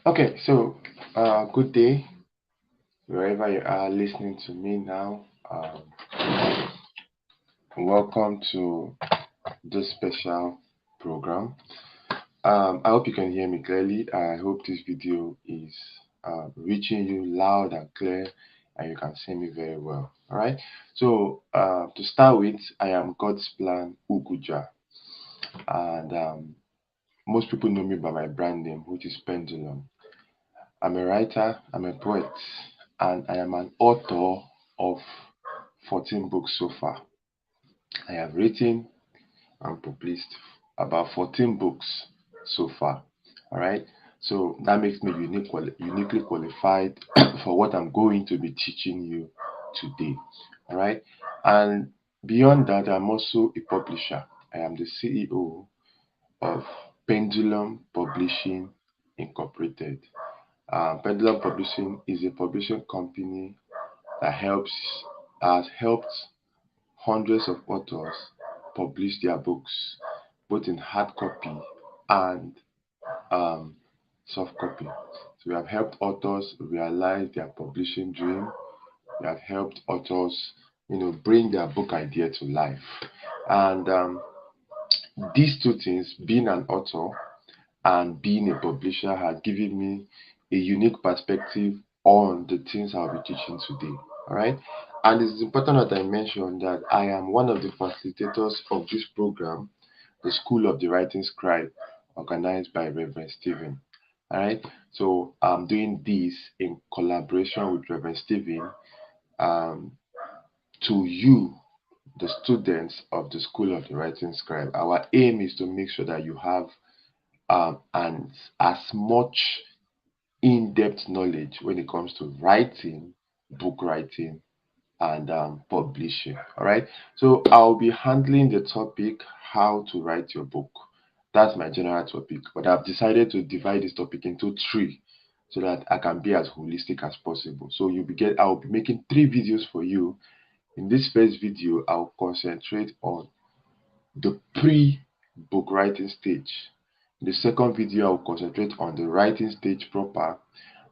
Okay, so good day wherever you are listening to me now. Welcome to this special program. I hope you can hear me clearly. I hope this video is reaching you loud and clear, and you can see me very well. All right. So to start with, I am Godsplan Ugwuja, and most people know me by my brand name, which is Pendulum. I'm a writer, I'm a poet, and I am an author of 14 books so far. I have written and published about 14 books so far. All right. So that makes me uniquely qualified for what I'm going to be teaching you today. All right. And beyond that, I'm also a publisher. I am the CEO of Pendulum Publishing Incorporated. Pendullum Publishing is a publishing company that has helped hundreds of authors publish their books, both in hard copy and um, soft copy. So we have helped authors realize their publishing dream. We have helped authors, bring their book idea to life. And these two things, being an author and being a publisher, has given me a unique perspective on the things I'll be teaching today. All right. And it's important that I mention that I am one of the facilitators of this program, the School of the Writing Scribe, organized by Reverend Stephen. All right. So I'm doing this in collaboration with Reverend Stephen um, to you, the students of the School of the Writing Scribe. Our aim is to make sure that you have and as much in-depth knowledge when it comes to writing, book writing, and publishing. All right. So I'll be handling the topic how to write your book. That's my general topic, but I've decided to divide this topic into three so that I can be as holistic as possible. So I'll be making three videos for you. In this first video, I'll concentrate on the pre-book writing stage. In the second video, I'll concentrate on the writing stage proper,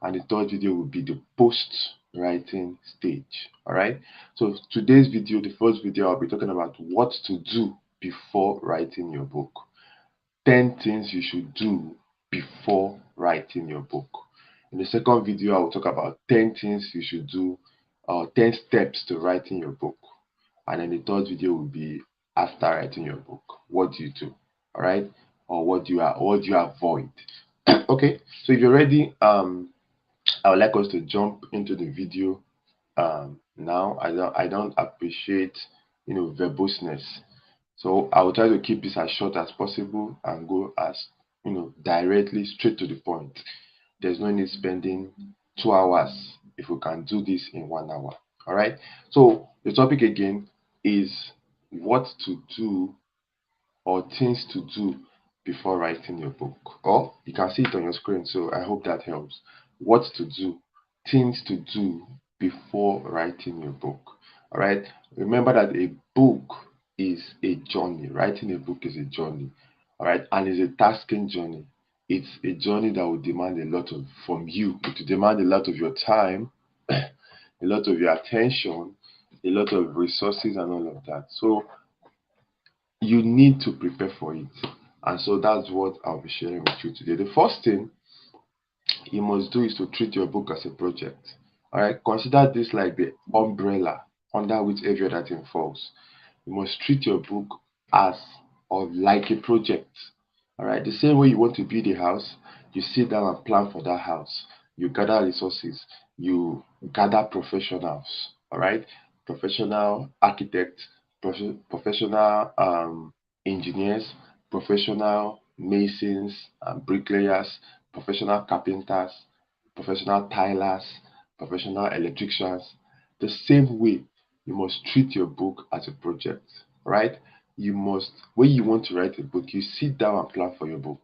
and the third video will be the post-writing stage. All right. So today's video, the first video, I'll be talking about what to do before writing your book. 10 things you should do before writing your book. In the second video, I will talk about 10 things you should do, or 10 steps to writing your book. And then the third video will be after writing your book. What do you do? All right? Or what do you avoid? Okay, so if you're ready, I would like us to jump into the video now. I don't appreciate verboseness. So I will try to keep this as short as possible and go as directly straight to the point. There's no need spending 2 hours if we can do this in 1 hour. All right. So the topic again is what to do or things to do before writing your book. Or you can see it on your screen. So I hope that helps. What to do, things to do before writing your book. All right. Remember that a book is a journey. Writing a book is a journey. All right. And it's a tasking journey. It's a journey that will demand a lot of from you. It will demand a lot of your time, a lot of your attention, a lot of resources, and all of that. So you need to prepare for it. And so that's what I'll be sharing with you today. The first thing you must do is to treat your book as a project. All right, consider this like the umbrella under which every other thing falls. You must treat your book as or like a project. All right, the same way you want to build a house, you sit down and plan for that house. You gather resources, you gather professionals. All right, professional architects, professional engineers, professional masons and bricklayers, professional carpenters, professional tilers, professional electricians. The same way you must treat your book as a project, right? You must, when you want to write a book, you sit down and plan for your book.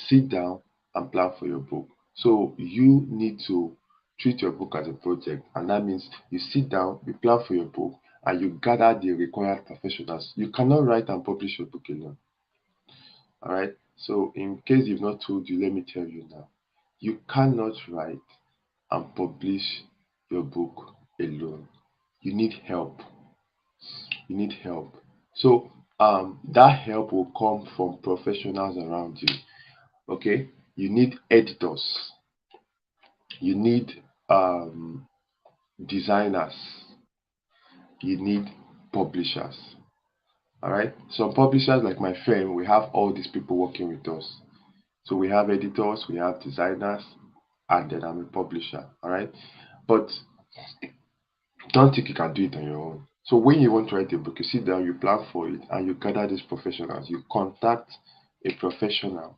Sit down and plan for your book. So you need to treat your book as a project, and that means you sit down, you plan for your book, and you gather the required professionals. You cannot write and publish your book alone. All right. So, in case you've not told you, let me tell you now. You cannot write and publish your book alone. You need help. You need help. So that help will come from professionals around you. Okay, you need editors, you need designers, you need publishers. All right, some publishers like my firm, we have all these people working with us. So we have editors, we have designers, and then I'm a publisher. All right, but don't think you can do it on your own. So when you want to write a book, you sit down, you plan for it, and you gather these professionals. You contact a professional,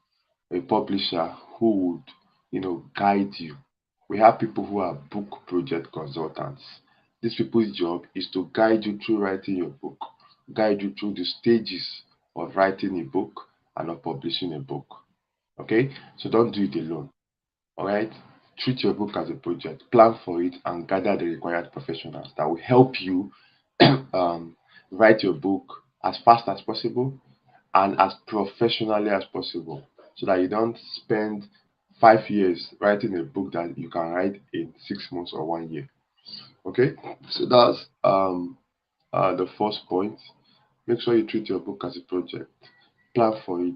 a publisher who would, guide you. We have people who are book project consultants. These people's job is to guide you through writing your book, guide you through the stages of writing a book and of publishing a book. Okay, so don't do it alone. All right, treat your book as a project, plan for it, and gather the required professionals that will help you write your book as fast as possible and as professionally as possible, so that you don't spend 5 years writing a book that you can write in 6 months or 1 year. Okay, so that's the first point. Make sure you treat your book as a project, plan for it,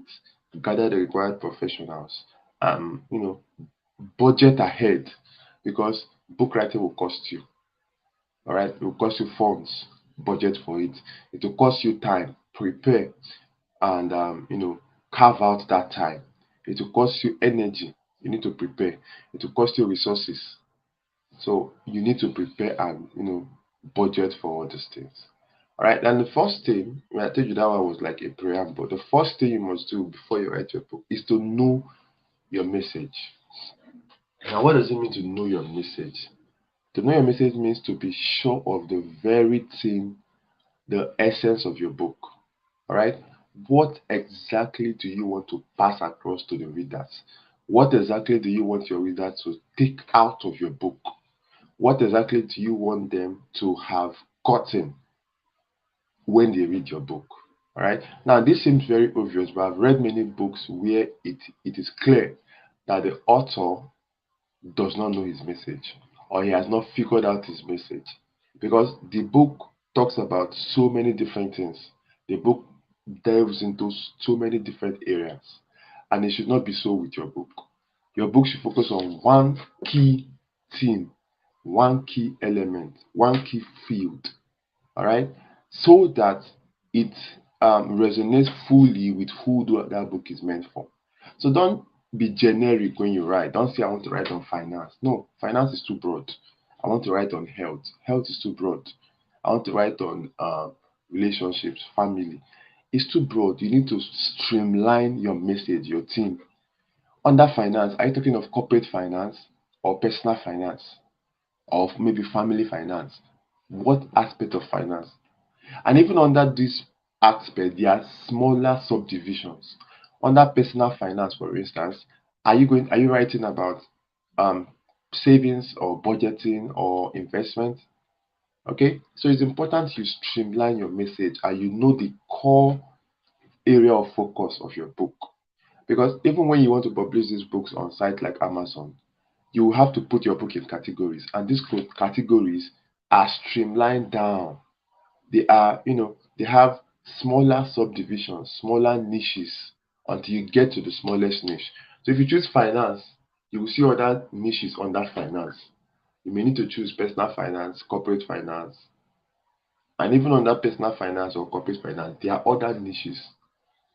gather the required professionals, and budget ahead, because book writing will cost you. All right, it will cost you funds. Budget for it. It will cost you time. Prepare and carve out that time. It will cost you energy. You need to prepare. It will cost you resources. So you need to prepare and budget for all these things. All right. And the first thing, when I told you that one was like a preamble, the first thing you must do before you write your book is to know your message. Now, what does it mean to know your message? To know your message means to be sure of the very thing, the essence of your book. All right. What exactly do you want to pass across to the readers? What exactly do you want your readers to take out of your book? What exactly do you want them to have gotten when they read your book? All right. Now, this seems very obvious, but I've read many books where it is clear that the author does not know his message, or he has not figured out his message, because the book talks about so many different things. The book delves into so many different areas, and it should not be so with your book. Your book should focus on one key theme, one key element, one key field. All right, so that it resonates fully with who that book is meant for. So don't be generic when you write. Don't say I want to write on finance. No, finance is too broad. I want to write on health. Health is too broad. I want to write on relationships, family. It's too broad. You need to streamline your message, your theme. Under finance, are you talking of corporate finance or personal finance, or maybe family finance? What aspect of finance? And even under this aspect, there are smaller subdivisions. Under personal finance, for instance, are you writing about um savings or budgeting or investment? Okay, so it's important you streamline your message and you know the core area of focus of your book. Because even when you want to publish these books on sites like Amazon, you have to put your book in categories, and these categories are streamlined down. They have smaller subdivisions, smaller niches, until you get to the smallest niche. So if you choose finance, you will see other niches under finance. You may need to choose personal finance, corporate finance, and even under personal finance or corporate finance, there are other niches.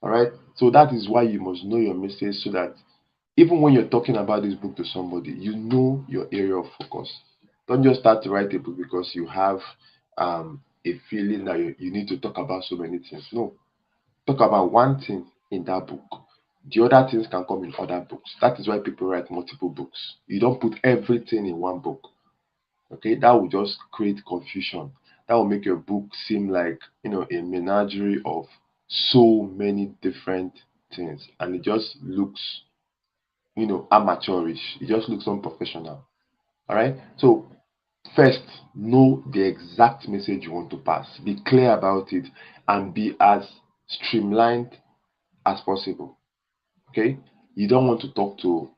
All right. So that is why you must know your message, so that even when you're talking about this book to somebody, you know your area of focus. Don't just start to write a book because you have a feeling that you need to talk about so many things. No, talk about one thing in that book. The other things can come in other books. That is why people write multiple books. You don't put everything in one book. Okay, that will just create confusion. That will make your book seem like a menagerie of so many different things, and it just looks amateurish. It just looks unprofessional. All right. So first, know the exact message you want to pass. Be clear about it and be as streamlined as possible. Okay. You don't want to talk to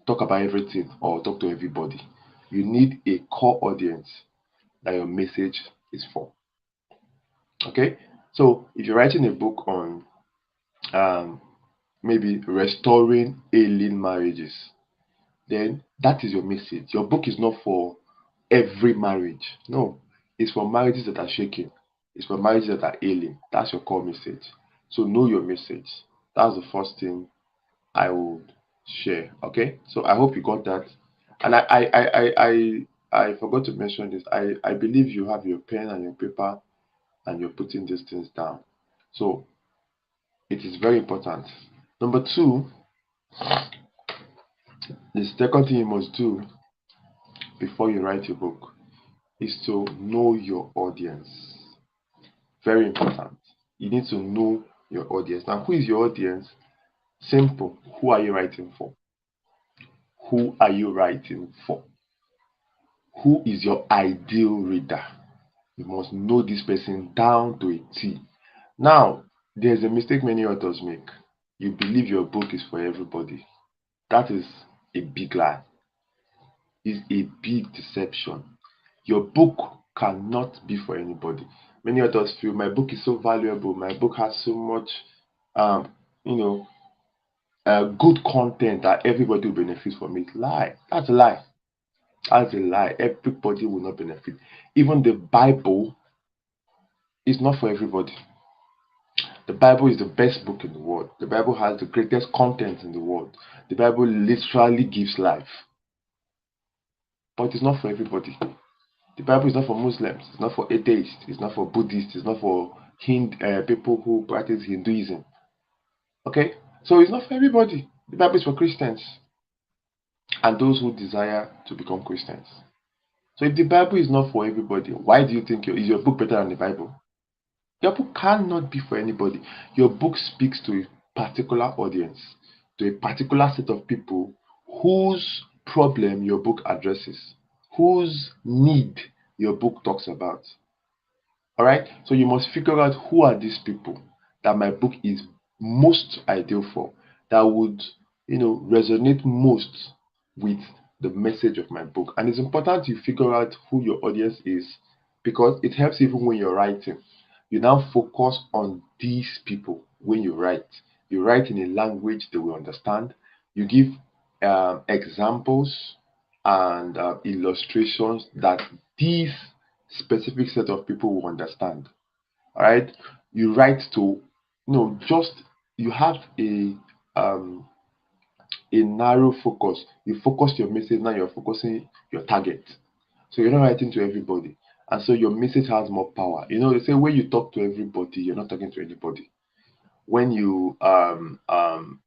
talk about everything or talk to everybody. You need a core audience that your message is for. Okay, so if you're writing a book on maybe restoring ailing marriages, then that is your message. Your book is not for every marriage. No, it's for marriages that are shaking. It's for marriages that are ailing. That's your core message. So know your message. That's the first thing I would share. Okay. So I hope you got that. And I forgot to mention this. I believe you have your pen and your paper and you're putting these things down. So it is very important. Number two, the second thing you must do before you write your book is to know your audience. Very important. You need to know your audience. Now, who is your audience? Simple. Who are you writing for? Who are you writing for? Who is your ideal reader? You must know this person down to a T. Now, there's a mistake many authors make. You believe your book is for everybody. That is a big lie. It's a big deception. Your book cannot be for anybody. Many authors feel my book is so valuable, my book has so much um, you know, good content that everybody will benefit from it. Lie. That's a lie. That's a lie. Everybody will not benefit. Even the Bible is not for everybody. The Bible is the best book in the world. The Bible has the greatest content in the world. The Bible literally gives life. But it's not for everybody. The Bible is not for Muslims. It's not for atheists. It's not for Buddhists. It's not for people who practice Hinduism. Okay? So it's not for everybody. The Bible is for Christians and those who desire to become Christians. So if the Bible is not for everybody, why do you think is your book better than the Bible? Your book cannot be for anybody. Your book speaks to a particular audience, to a particular set of people whose problem your book addresses, whose need your book talks about. All right? So you must figure out who are these people that my book is most ideal for, that would, resonate most with the message of my book. And it's important you figure out who your audience is because it helps even when you're writing. You now focus on these people when you write. You write in a language they will understand. You give examples and illustrations that these specific set of people will understand. All right. You write to, just you have a narrow focus. You focus your message, now you're focusing your target. So you're not writing to everybody. And so your message has more power. They say when you talk to everybody, you're not talking to anybody. When you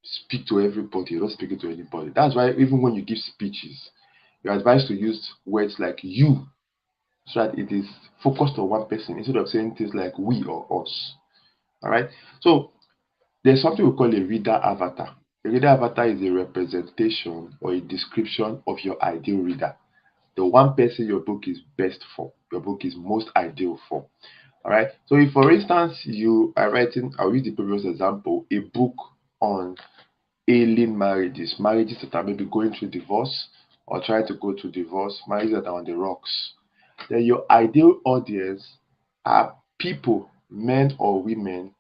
speak to everybody, you're not speaking to anybody. That's why even when you give speeches, you're advised to use words like you so that it is focused on one person instead of saying things like we or us. All right. So there's something we call a reader avatar. A reader avatar is a representation or a description of your ideal reader, the one person your book is best for, your book is most ideal for. All right. So if, for instance, you are writing, I'll use the previous example, a book on ailing marriages, marriages that are maybe going through divorce or trying to go through divorce, marriages that are on the rocks, then your ideal audience are people, men or women,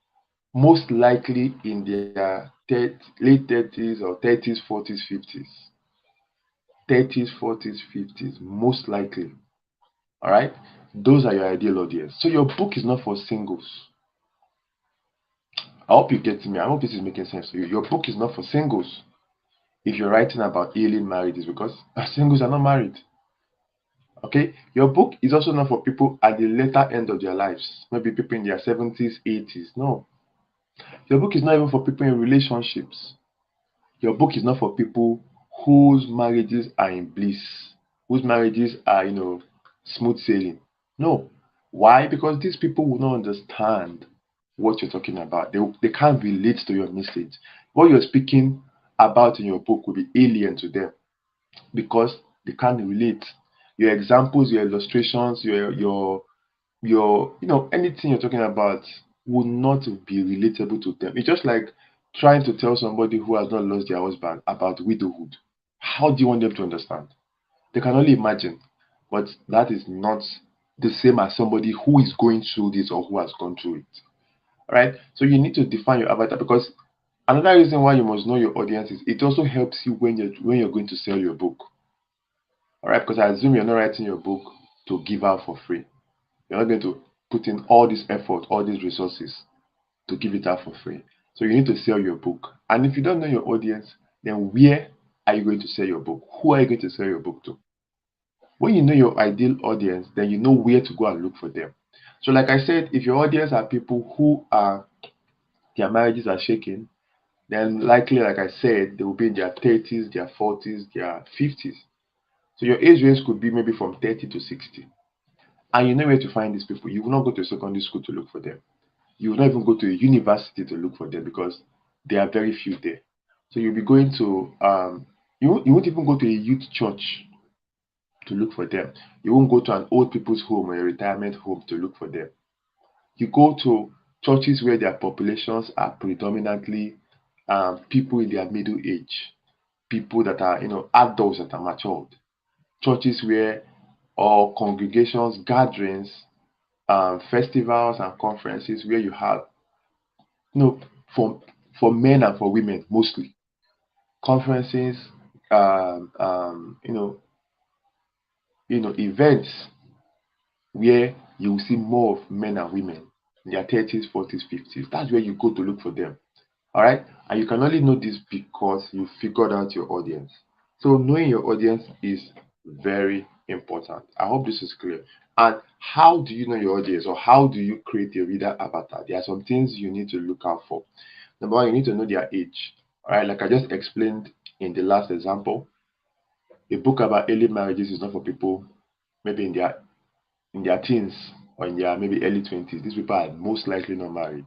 most likely in their late 30s or 30s, 40s, 50s. 30s, 40s, 50s, most likely. All right. Those are your ideal audience. So your book is not for singles. I hope you get me. I hope this is making sense to you. Your book is not for singles. If you're writing about ailing marriages, because singles are not married. Okay. Your book is also not for people at the later end of their lives. Maybe people in their 70s, 80s. No. Your book is not even for people in relationships. Your book is not for people whose marriages are in bliss, whose marriages are, smooth sailing. No. Why? Because these people will not understand what you're talking about. They can't relate to your message. What you're speaking about in your book will be alien to them because they can't relate. Your examples, your illustrations, anything you're talking about will not be relatable to them. It's just like trying to tell somebody who has not lost their husband about widowhood. how do you want them to understand? They can only imagine, but that is not the same as somebody who is going through this or who has gone through it. All right. So you need to define your avatar, because another reason why you must know your audience is it also helps you when you're going to sell your book. All right, because I assume you're not writing your book to give out for free. You're not going to put in all this effort, all these resources to give it out for free. So you need to sell your book. And if you don't know your audience, then where are you going to sell your book? Who are you going to sell your book to? When you know your ideal audience, then you know where to go and look for them. So like I said, if your audience are people who are their marriages are shaking, then likely, like I said, they will be in their 30s, their 40s, their 50s. So your age range could be maybe from 30 to 60. And you know where to find these people. You will not go to a secondary school to look for them. You will not even go to a university to look for them, because there are very few there. So you'll be going to you won't even go to a youth church to look for them. You won't go to an old people's home or a retirement home to look for them. You go to churches where their populations are predominantly people in their middle age, people that are adults that are matured. Churches where or congregations, gatherings, festivals and conferences where you have you know for men and for women mostly conferences, um, um, you know events where you will see more of men and women in their 30s, 40s, 50s. That's where you go to look for them. All right. And you can only know this because you figured out your audience. So knowing your audience is very important. I hope this is clear. And how do you know your audience, or how do you create a reader avatar? There are some things you need to look out for. Number one, you need to know their age. All right. Like I just explained in the last example, a book about early marriages is not for people maybe in their teens or in their maybe early 20s. These people are most likely not married.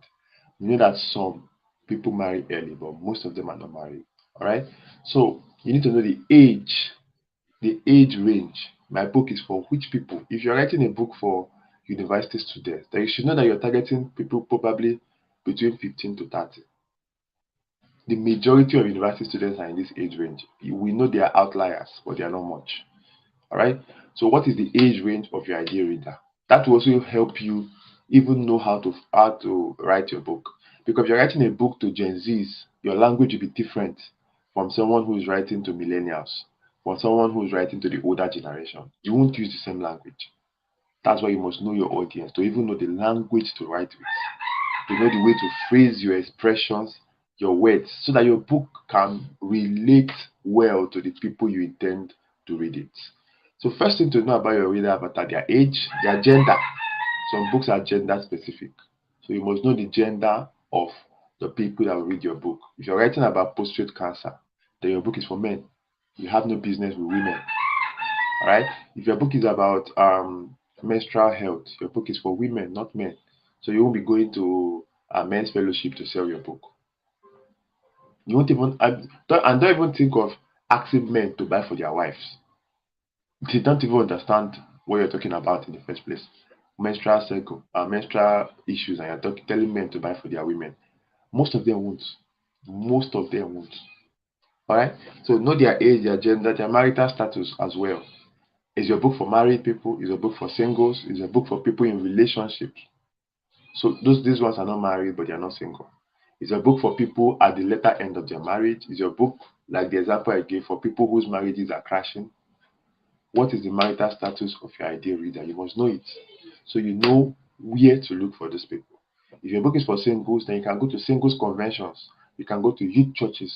You know that some people marry early, but most of them are not married. All right. So you need to know the age range. My book is for which people? If you're writing a book for university students, then you should know that you're targeting people probably between 15 to 30. The majority of university students are in this age range. We know they are outliers, but they are not much. All right. So what is the age range of your ideal reader? That will also help you even know how to write your book. Because if you're writing a book to Gen Zs, your language will be different from someone who is writing to millennials, from someone who is writing to the older generation. You won't use the same language. That's why you must know your audience to even know the language to write with, to know the way to phrase your expressions, your words, so that your book can relate well to the people you intend to read it. So first thing to know about your reader avatar, their age, their gender. Some books are gender specific. So you must know the gender of the people that will read your book. If you're writing about prostate cancer, then your book is for men. You have no business with women. All right. If your book is about menstrual health, your book is for women, not men. So you won't be going to a men's fellowship to sell your book. You won't even don't even think of asking men to buy for their wives. They don't even understand what you're talking about in the first place. Menstrual cycle, menstrual issues, and you're telling men to buy for their women. Most of them won't. Most of them won't. All right. So know their age, their gender, their marital status as well. Is your book for married people? Is your book for singles? Is your book for people in relationships? So these ones are not married, but they are not single. Is your book for people at the later end of their marriage? Is your book, like the example I gave, for people whose marriages are crashing? What is the marital status of your ideal reader? You must know it, so you know where to look for these people. If your book is for singles, then you can go to singles conventions. You can go to youth churches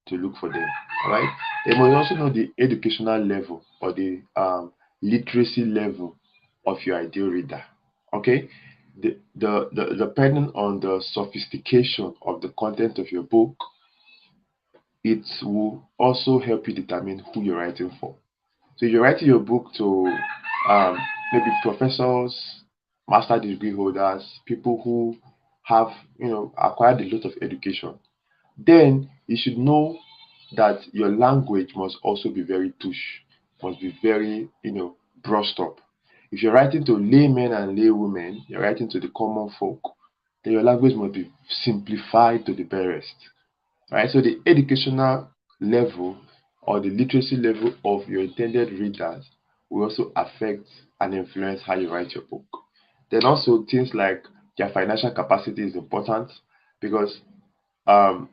to look for them. All right. You must also know the educational level or the literacy level of your ideal reader. Okay. Depending on the sophistication of the content of your book, it will also help you determine who you're writing for. So you're writing your book to um, maybe professors, master degree holders, people who have acquired a lot of education. Then you should know that your language must also be very touche, must be very brushed up. If you're writing to laymen and laywomen, you're writing to the common folk, then your language must be simplified to the barest. Right? So the educational level or the literacy level of your intended readers will also affect and influence how you write your book. Then also things like their financial capacity is important, because um,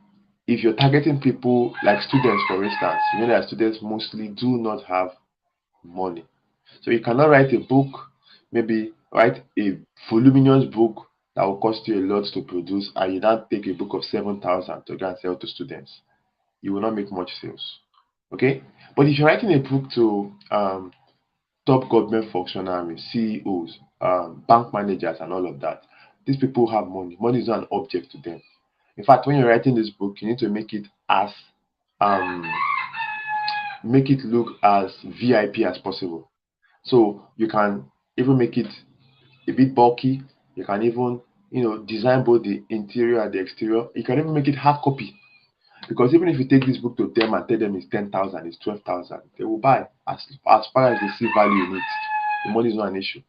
if you're targeting people like students, for instance, you know that students mostly do not have money. So you cannot write a book, maybe write a voluminous book that will cost you a lot to produce, and you now take a book of 7,000 to go and sell to students. You will not make much sales. Okay? But if you're writing a book to top government functionaries, CEOs, bank managers, and all of that, these people have money. Money is not an object to them. In fact, when you're writing this book, you need to um, make it look as VIP as possible. So you can even make it a bit bulky. You can even, design both the interior and the exterior. You can even make it hard copy, because even if you take this book to them and tell them it's 10,000, it's 12,000, they will buy as far as they see value in it. The money is not an issue.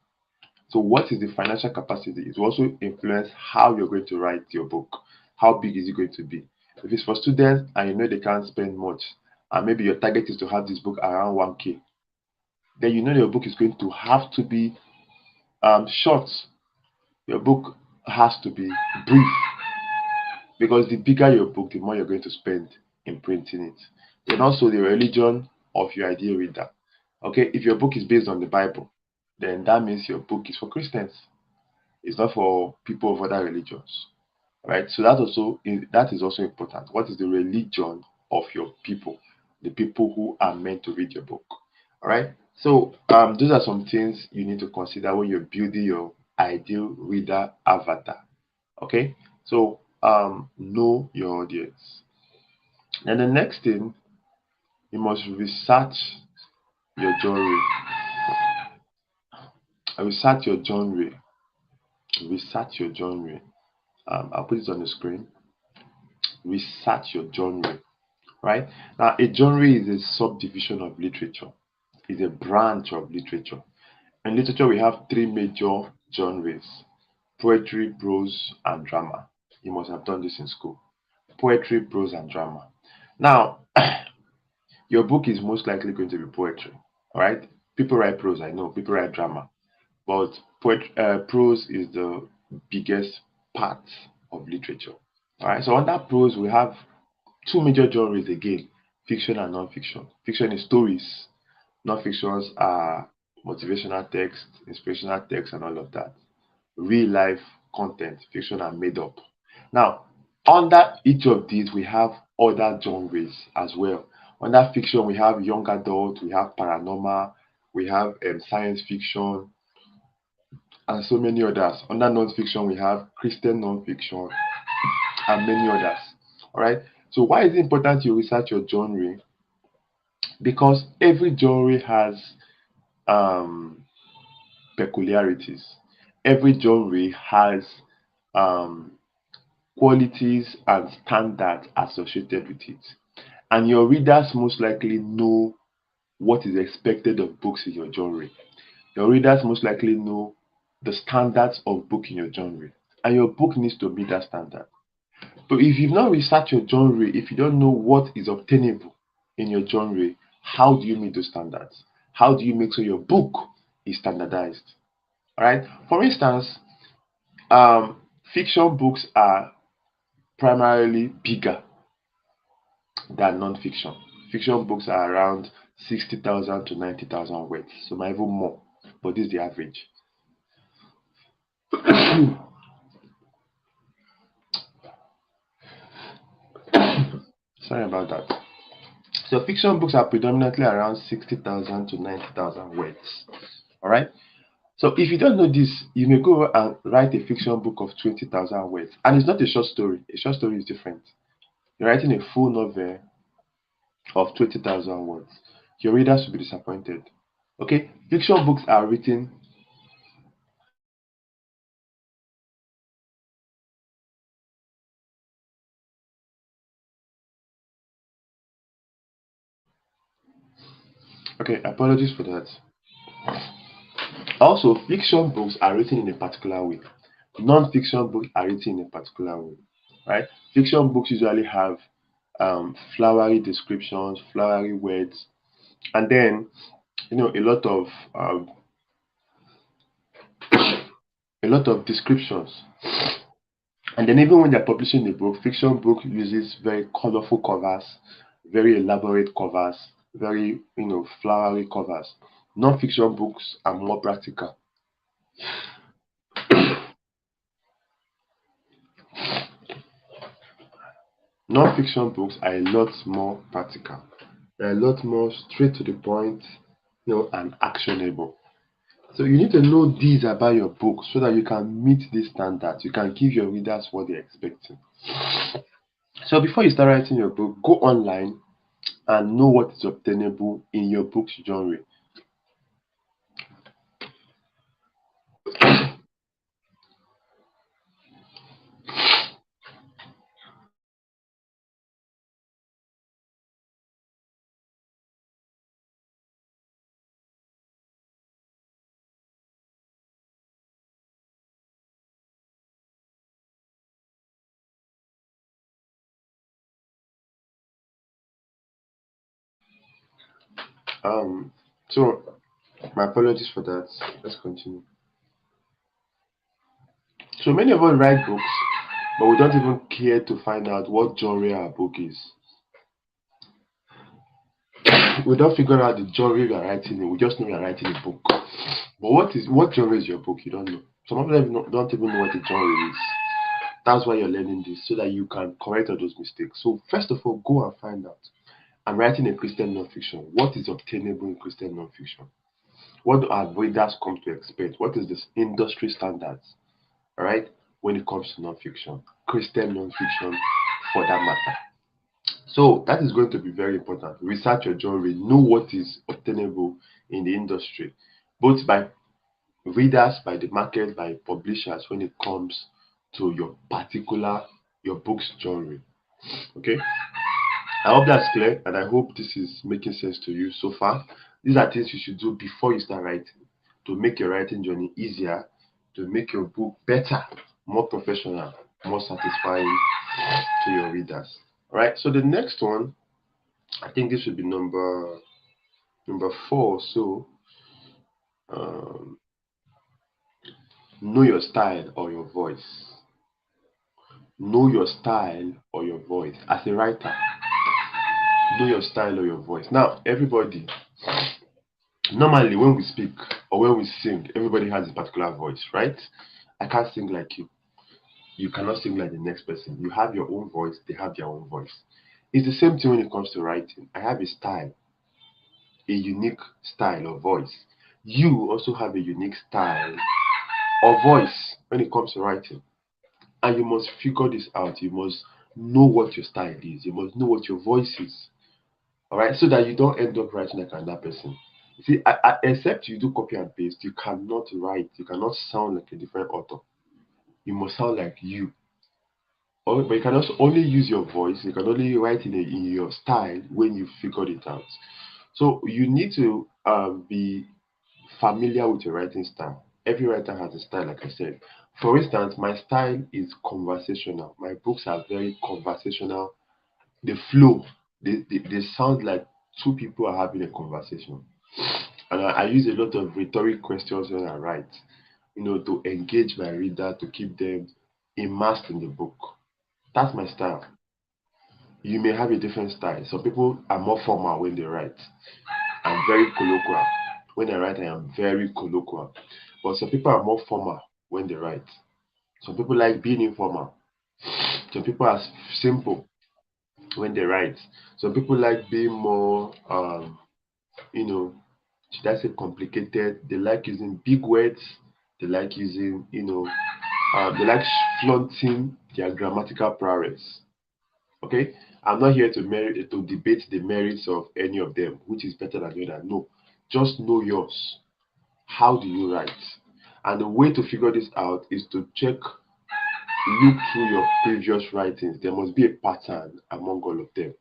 So what is the financial capacity? It will also influence how you're going to write your book. How big is it going to be? If it's for students and you know they can't spend much, and maybe your target is to have this book around 1K, then you know your book is going to have to be short. Your book has to be brief, because the bigger your book, the more you're going to spend in printing it. Then also the religion of your ideal reader. Okay, if your book is based on the Bible, then that means your book is for Christians. It's not for people of other religions, right? So that is also important. What is the religion of your people, the people who are meant to read your book? All right. So those are some things you need to consider when you're building your ideal reader avatar. Okay. So know your audience. And the next thing, you must research your genre. Research your genre. Research your genre. I'll put it on the screen. Research your genre. Right? Now, a genre is a subdivision of literature. It's a branch of literature. In literature, we have three major genres: poetry, prose, and drama. You must have done this in school. Poetry, prose, and drama. Now, your book is most likely going to be poetry. All right? People write prose, I know. People write drama. But prose is the biggest part of literature. All right? So, under prose, we have two major genres again: fiction and non-fiction. Fiction is stories, non-fictions are motivational text, inspirational text, and all of that. Real life content, fiction, are made up. Now, under each of these, we have other genres as well. Under fiction, we have young adult, we have paranormal, we have science fiction, and so many others. Under non-fiction, we have Christian non-fiction and many others. All right. So why is it important you research your genre? Because every genre has um, peculiarities. Every genre has um, qualities and standards associated with it. And your readers most likely know what is expected of books in your genre. Your readers most likely know the standards of book in your genre. And your book needs to meet that standard. But if you've not researched your genre, if you don't know what is obtainable in your genre, how do you meet those standards? How do you make sure your book is standardized? All right. For instance, um, fiction books are primarily bigger than non-fiction. Fiction books are around 60,000 to 90,000 words, so might even more, but this is the average. Sorry about that. So fiction books are predominantly around 60,000 to 90,000 words. All right. So if you don't know this, you may go and write a fiction book of 20,000 words, and it's not a short story. A short story is different. You're writing a full novel of 20,000 words. Your readers will be disappointed. Okay, fiction books are written. Okay, apologies for that. Also, fiction books are written in a particular way. Non-fiction books are written in a particular way, right? Fiction books usually have flowery descriptions, flowery words, and then um, a lot of descriptions. And then even when they're publishing a book, fiction book uses very colorful covers, very elaborate covers, very flowery covers. Non-fiction books are more practical. Non-fiction books are a lot more practical. They're a lot more straight to the point, and actionable. So you need to know these about your book so that you can meet these standards. You can give your readers what they're expecting. So before you start writing your book, go online and know what is obtainable in your book's genre. Um, so my apologies for that. Let's continue. So many of us write books, but we don't even care to find out what genre our book is. We don't figure out the genre we are writing in. We just know we are writing a book. But what genre is your book? You don't know. Some of them don't even know what the genre is. That's why you're learning this, so that you can correct all those mistakes. So first of all, go and find out. I'm writing a Christian nonfiction. What is obtainable in Christian nonfiction? What do our readers come to expect? What is this industry standards? All right, when it comes to nonfiction, Christian nonfiction, for that matter. So that is going to be very important. Research your genre, know what is obtainable in the industry, both by readers, by the market, by publishers when it comes to your book's genre. Okay, I hope that's clear, and I hope this is making sense to you so far. These are things you should do before you start writing to make your writing journey easier, to make your book better, more professional, more satisfying to your readers. All right. So the next one, I think this should be number four. So um, know your style or your voice. Know your style or your voice. As a writer, know your style or your voice. Now, everybody, normally when we speak or when we sing, everybody has a particular voice, right? I can't sing like you. You cannot sing like the next person. You have your own voice, they have their own voice. It's the same thing when it comes to writing. I have a style, a unique style or voice. You also have a unique style or voice when it comes to writing. And you must figure this out. You must know what your style is. You must know what your voice is. All right, so that you don't end up writing like another person. You see, except you do copy and paste, you cannot write. You cannot sound like a different author. You must sound like you. But you can also only use your voice. You can only write in your style when you figured it out. So you need to be familiar with your writing style. Every writer has a style, like I said. For instance, my style is conversational. My books are very conversational. They flow. They sound like two people are having a conversation. And I use a lot of rhetoric questions when I write, to engage my reader, to keep them immersed in the book. That's my style. You may have a different style. Some people are more formal when they write. I'm very colloquial. When I write, I am very colloquial. But some people are more formal when they write. Some people like being informal. Some people are simple when they write. Some people like being more, you know, should I say complicated? They like using big words. They like using, they like flaunting their grammatical prowess. Okay, I'm not here to debate the merits of any of them, which is better than the other. No, just know yours. How do you write? And the way to figure this out is to look through your previous writings. There must be a pattern among all of them.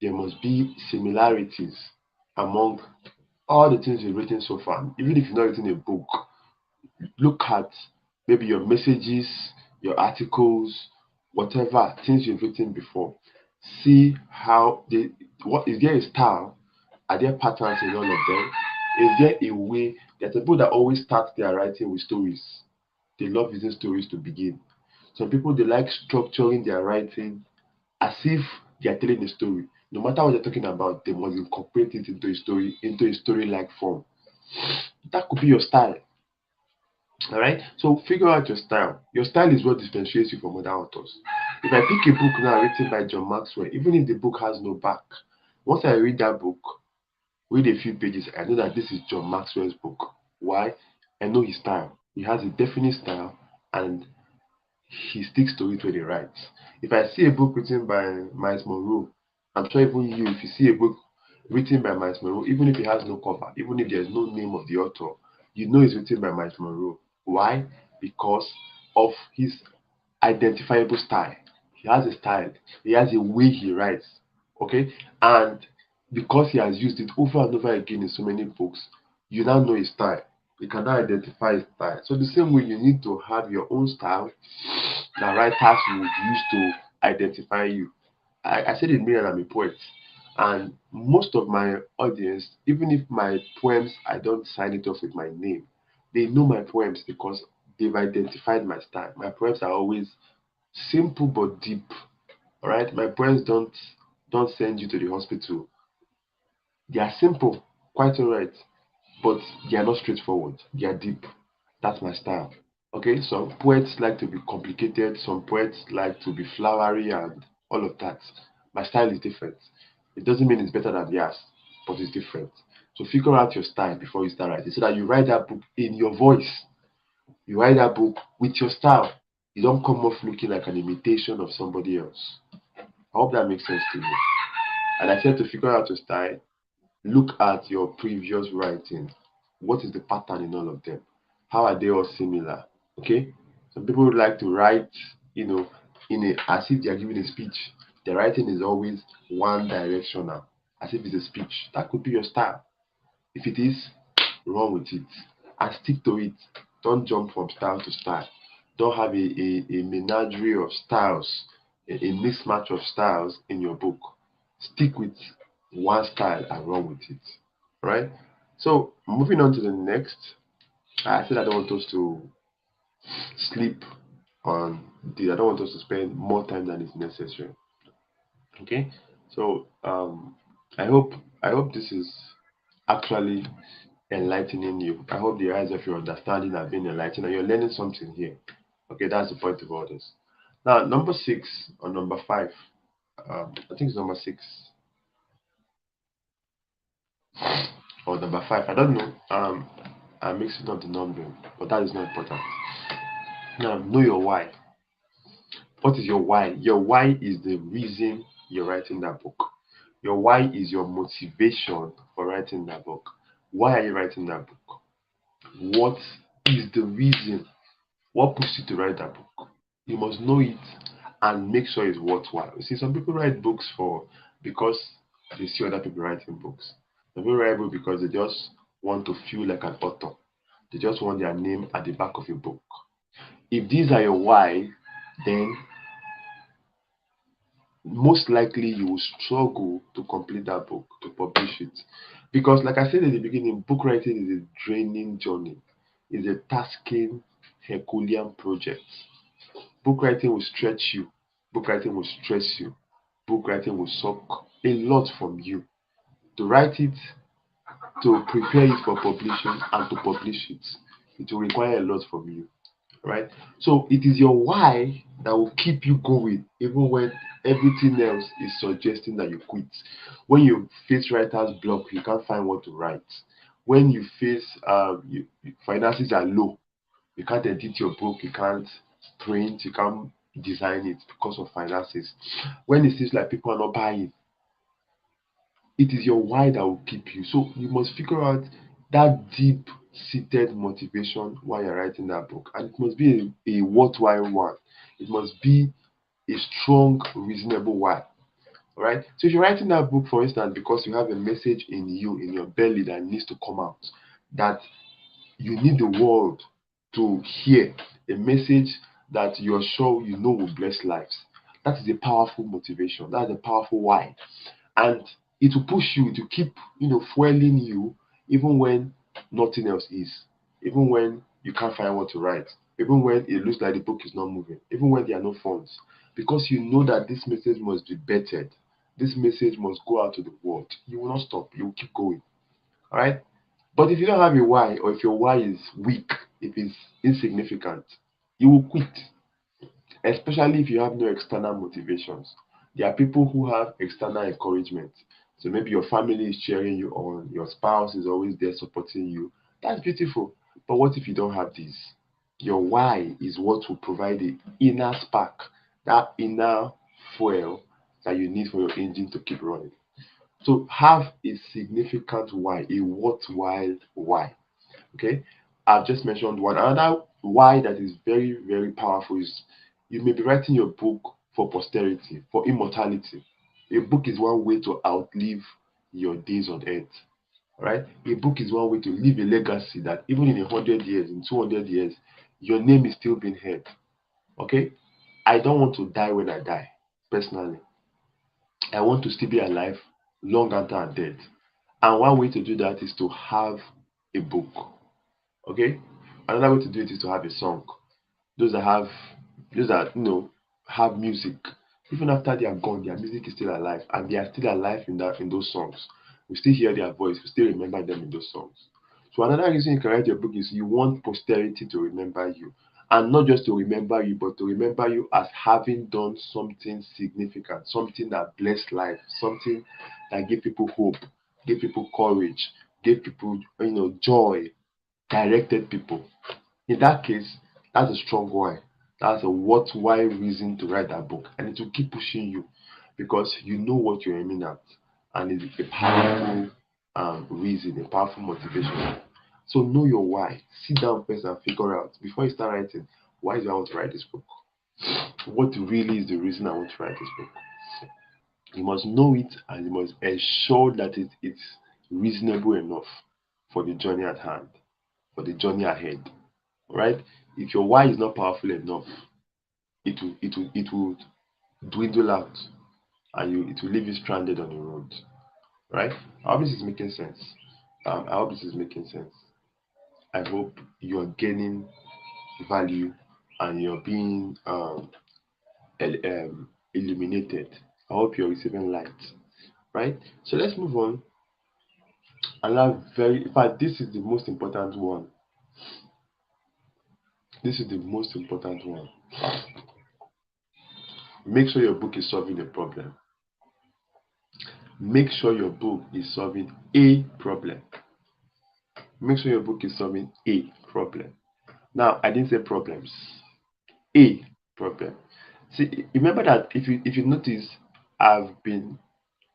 There must be similarities among all the things you've written so far. Even if you've not written a book, look at maybe your messages, your articles, whatever things you've written before. See how what is there a style? Are there patterns in all of them? Is there a way? There's people that always start their writing with stories. They love using stories to begin. Some people they like structuring their writing as if they are telling a story. No matter what they're talking about, they must incorporate it into a story-like form. That could be your style. All right. So figure out your style. Your style is what differentiates you from other authors. If I pick a book now written by John Maxwell, even if the book has no back, once I read that book, read a few pages, I know that this is John Maxwell's book. Why? I know his style. He has a definite style, and he sticks to it when he writes. If I see a book written by Miles Monroe, I'm sure even you, if you see a book written by Miles Monroe, even if it has no cover, even if there's no name of the author, you know it's written by Miles Monroe. Why? Because of his identifiable style. He has a style. He has a way he writes. Okay? And because he has used it over and over again in so many books, you now know his style. You can now identify his style. So the same way you need to have your own style that writers would use to identify you. I said in me I'm a poet. And most of my audience, even if my poems I don't sign it off with my name, they know my poems because they've identified my style. My poems are always simple but deep. All right, my poems don't send you to the hospital. They are simple, quite all right, but they are not straightforward. They are deep. That's my style. Okay, some poets like to be complicated, some poets like to be flowery and all of that. My style is different. It doesn't mean it's better than theirs, but it's different. So figure out your style before you start writing so that you write that book in your voice. You write that book with your style. You don't come off looking like an imitation of somebody else. I hope that makes sense to you. And I said to figure out your style, look at your previous writing. What is the pattern in all of them? How are they all similar? Okay? Some people would like to write, you know, in a as if they are giving a speech. The writing is always one directional, as if it's a speech. That could be your style. If it is, run with it and stick to it. Don't jump from style to style. Don't have a menagerie of styles, a mismatch of styles in your book. Stick with one style and run with it. Right? So moving on to the next. I said I don't want us to sleep on this. I don't want us to spend more time than is necessary. Okay. So I hope this is actually enlightening you. I hope the eyes of your understanding have been enlightened and you're learning something here. Okay, that's the point of all this. Now, number 6 or number 5. I think it's number 6 or number 5. I don't know. I'm mixing up the numbering, but that is not important. Now, know your why. What is your why? Your why is the reason you're writing that book. Your why is your motivation for writing that book. Why are you writing that book? What is the reason? What pushed you to write that book? You must know it and make sure it's worthwhile. You see, some people write books because they see other people writing books. Some people write books because they just want to feel like an author. They just want their name at the back of a book. If these are your why, then most likely you will struggle to complete that book, to publish it. Because, like I said in the beginning, book writing is a draining journey, it's a tasking, Herculean project. Book writing will stretch you, book writing will stress you, book writing will suck a lot from you. To write it, to prepare it for publishing, and to publish it, it will require a lot from you. Right? So it is your why that will keep you going, even when everything else is suggesting that you quit. When you face writer's block, you can't find what to write. When you face finances are low, you can't edit your book, you can't print, you can't design it because of finances. When it seems like people are not buying, it is your why that will keep you. So you must figure out that deep seated motivation while you're writing that book. And it must be a worthwhile one. It must be a strong, reasonable why. All right. So if you're writing that book, for instance, because you have a message in you, in your belly that needs to come out, that you need the world to hear, a message that you're sure you know will bless lives. That is a powerful motivation. That's a powerful why. And it will push you to keep, fueling you even when nothing else is. Even when you can't find what to write. Even when it looks like the book is not moving. Even when there are no funds. Because you know that this message must be bettered. This message must go out to the world. You will not stop. You will keep going. All right? But if you don't have a why, or if your why is weak, if it's insignificant, you will quit. Especially if you have no external motivations. There are people who have external encouragement. So maybe your family is cheering you on, your spouse is always there supporting you. That's beautiful. But what if you don't have this? Your why is what will provide the inner spark, that inner fuel that you need for your engine to keep running. So have a significant why, a worthwhile why. Okay, I've just mentioned one. Another why that is very, very powerful is you may be writing your book for posterity, for immortality. A book is one way to outlive your days on earth. Right? A book is one way to leave a legacy that even in 100 years, in 200 years, your name is still being heard. Okay? I don't want to die when I die, personally. I want to still be alive long after I'm dead. And one way to do that is to have a book. Okay? Another way to do it is to have a song. Those that have those that have music. Even after they are gone, their music is still alive, and they are still alive in those songs. We still hear their voice, we still remember them in those songs. So another reason you can write your book is you want posterity to remember you. And not just to remember you, but to remember you as having done something significant, something that blessed life, something that gave people hope, gave people courage, gave people joy, directed people. In that case, that's a strong why. That's a worthwhile reason to write that book, and it will keep pushing you because you know what you're aiming at, and it's a powerful reason, a powerful motivation. So know your why. Sit down first and figure out before you start writing. Why do I want to write this book? What really is the reason I want to write this book? You must know it, and you must ensure that it's reasonable enough for the journey at hand, for the journey ahead. Right? If your why is not powerful enough, it will dwindle out, and it will leave you stranded on the road. Right? I hope this is making sense. I hope this is making sense. I hope you are gaining value and you're being illuminated. I hope you're receiving light. Right? So let's move on. In fact, this is the most important one. This is the most important one. Make sure your book is solving a problem. Make sure your book is solving a problem. Make sure your book is solving a problem. Now, I didn't say problems. A problem. See, remember that if you notice, I've been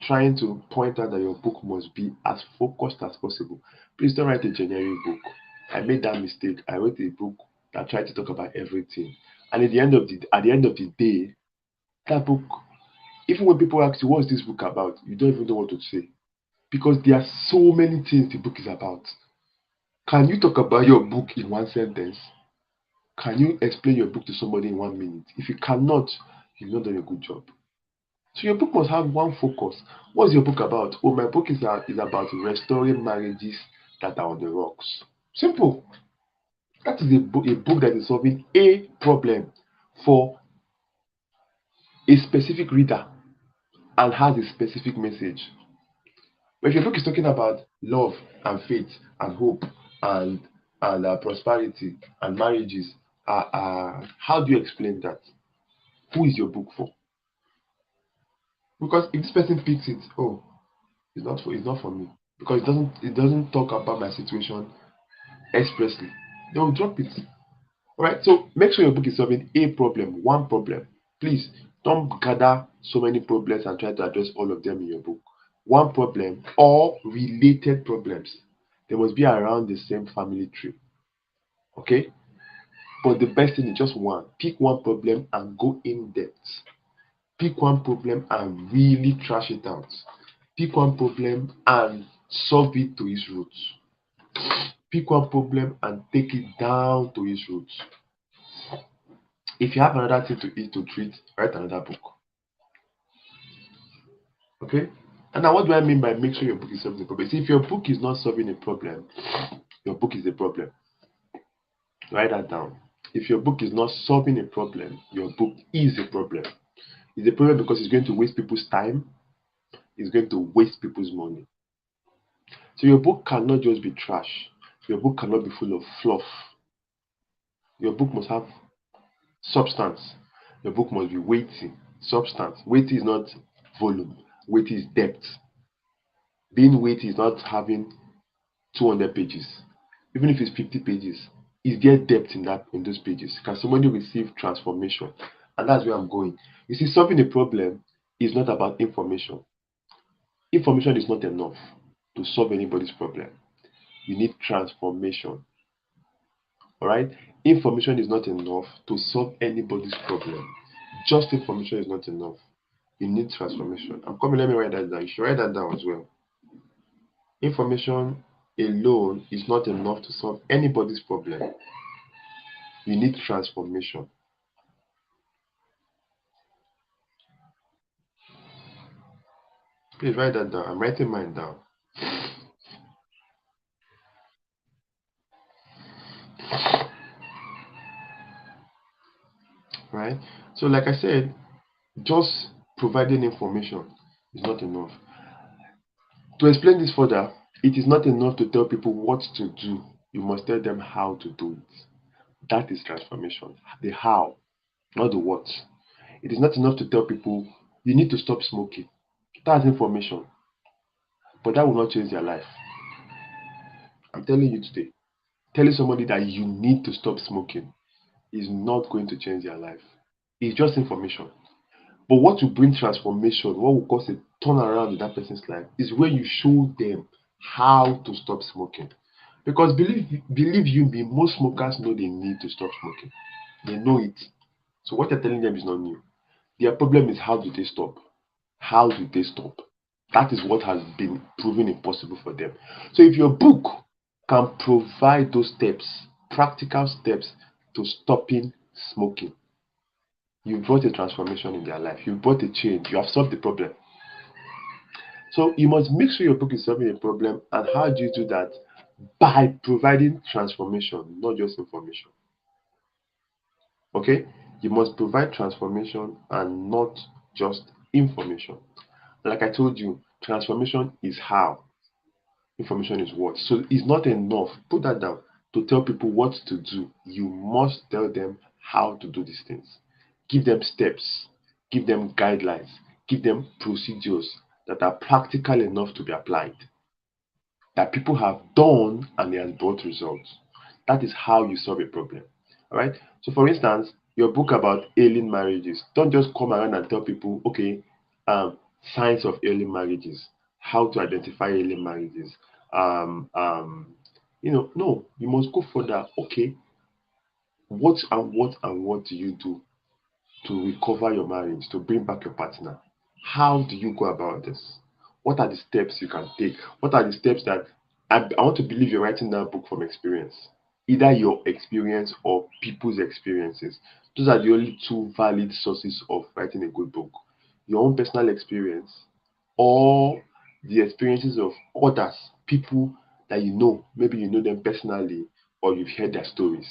trying to point out that your book must be as focused as possible. Please don't write a generic book. I made that mistake. I wrote a book that tried to talk about everything. And at the end of the day, that book, even when people ask you what's this book about, you don't even know what to say. Because there are so many things the book is about. Can you talk about your book in one sentence? Can you explain your book to somebody in 1 minute? If you cannot, you've not done a good job. So your book must have one focus. What's your book about? Oh, my book is about restoring marriages that are on the rocks. Simple. That is a book that is solving a problem for a specific reader and has a specific message. But if your book is talking about love and faith and hope and prosperity and marriages, how do you explain that? Who is your book for? Because if this person picks it, oh, it's not for me. Because it doesn't talk about my situation expressly. They will drop it. Alright, so make sure your book is solving a problem, one problem. Please don't gather so many problems and try to address all of them in your book. One problem or related problems. They must be around the same family tree. Okay? But the best thing is just one. Pick one problem and go in depth. Pick one problem and really trash it out. Pick one problem and solve it to its roots. Pick one problem and take it down to its roots. If you have another thing to treat, write another book. Okay? And now, what do I mean by make sure your book is solving the problem? See, if your book is not solving a problem, your book is a problem. Write that down. If your book is not solving a problem, your book is a problem. It's a problem because it's going to waste people's time, it's going to waste people's money. So your book cannot just be trash. Your book cannot be full of fluff. Your book must have substance. Your book must be weighty. Substance. Weighty is not volume. Weighty is depth. Being weighty is not having 200 pages. Even if it's 50 pages, is there depth in those pages? Can somebody receive transformation? And that's where I'm going. You see, solving a problem is not about information. Information is not enough to solve anybody's problem. You need transformation. All right? Information is not enough to solve anybody's problem. Just information is not enough. You need transformation. I'm coming, let me write that down. You should write that down as well. Information alone is not enough to solve anybody's problem. You need transformation. Please write that down. I'm writing mine down. Right? So, like I said, just providing information is not enough. To explain this further, it is not enough to tell people what to do. You must tell them how to do it. That is transformation. The how, not the what. It is not enough to tell people you need to stop smoking. That's information, but that will not change their life. I'm telling you today. Telling somebody that you need to stop smoking is not going to change their life. It's just information. But what will bring transformation, what will cause a turnaround in that person's life, is when you show them how to stop smoking. Because believe you me, most smokers know they need to stop smoking. They know it. So what you're telling them is not new. Their problem is how do they stop? How do they stop? That is what has been proven impossible for them. So if your book can provide those steps, practical steps to stopping smoking, you've brought a transformation in their life. You've brought a change. You have solved the problem. So you must make sure your book is solving a problem. And how do you do that? By providing transformation, not just information. Okay? You must provide transformation and not just information. Like I told you, transformation is how, information is what. So it's not enough. Put that down. To tell people what to do, you must tell them how to do these things. Give them steps, give them guidelines, give them procedures that are practical enough to be applied, that people have done and they have brought results. That is how you solve a problem. All right. So, for instance, your book about ailing marriages, don't just come around and tell people, okay, um, signs of ailing marriages, how to identify ailing marriages. Um, um, no, you must go further. Okay, what do you do to recover your marriage, to bring back your partner? How do you go about this? What are the steps you can take? What are the steps that I want to believe you're writing that book from experience? Either your experience or people's experiences. Those are the only two valid sources of writing a good book. Your own personal experience or the experiences of others, people that you know. Maybe you know them personally or you've heard their stories.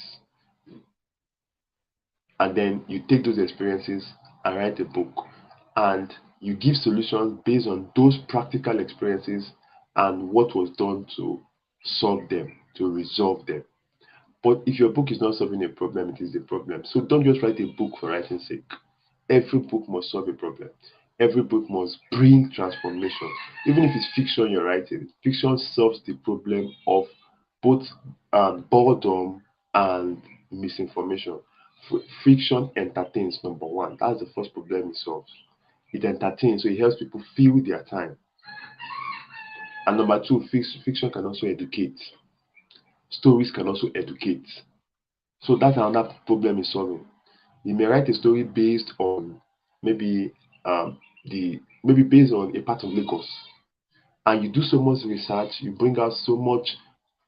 And then you take those experiences and write a book, and you give solutions based on those practical experiences and what was done to solve them, to resolve them. But if your book is not solving a problem, it is a problem. So don't just write a book for writing's sake. Every book must solve a problem. Every book must bring transformation. Even if it's fiction you're writing, fiction solves the problem of both boredom and misinformation. Fiction entertains, number one. That's the first problem it solves. It entertains, so it helps people fill their time. And number two, fiction can also educate. Stories can also educate. So that's another problem it's solving. You may write a story based on maybe maybe based on a part of Lagos, and you do so much research, you bring out so much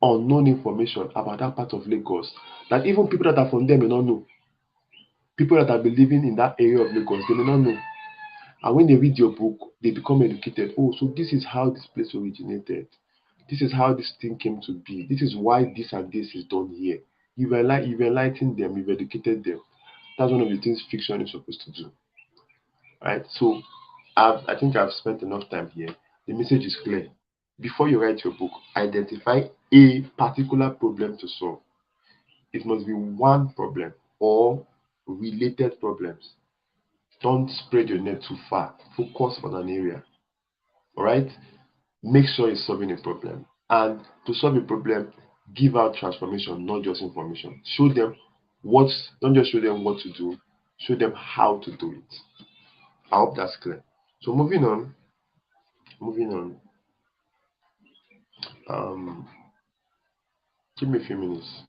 unknown information about that part of Lagos that even people that are from there may not know. People that are been living in that area of Lagos, they may not know. And when they read your book, they become educated. Oh, so this is how this place originated. This is how this thing came to be. This is why this and this is done here. You've enlightened them, you've educated them. That's one of the things fiction is supposed to do. Right? So I think I've spent enough time here. The message is clear. Before you write your book, identify a particular problem to solve. It must be one problem or related problems. Don't spread your net too far. Focus on an area. All right? Make sure you're solving a problem. And to solve a problem, give out transformation, not just information. Show them what, don't just show them what to do, show them how to do it. I hope that's clear. So moving on. Um, Give me a few minutes.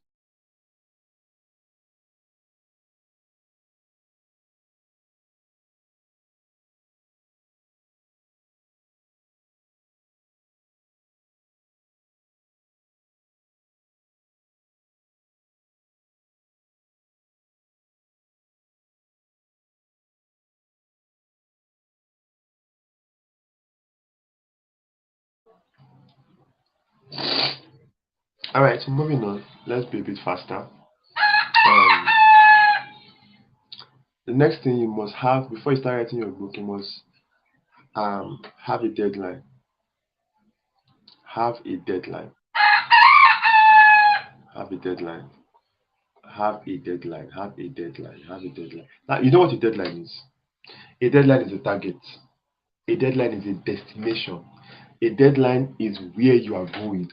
All right, so moving on. Let's be a bit faster. The next thing you must have before you start writing your book, you must have a deadline. Have a deadline. Have a deadline. Have a deadline. Have a deadline. Have a deadline. Now, you know what a deadline is? A deadline is a target. A deadline is a destination. A deadline is where you are going.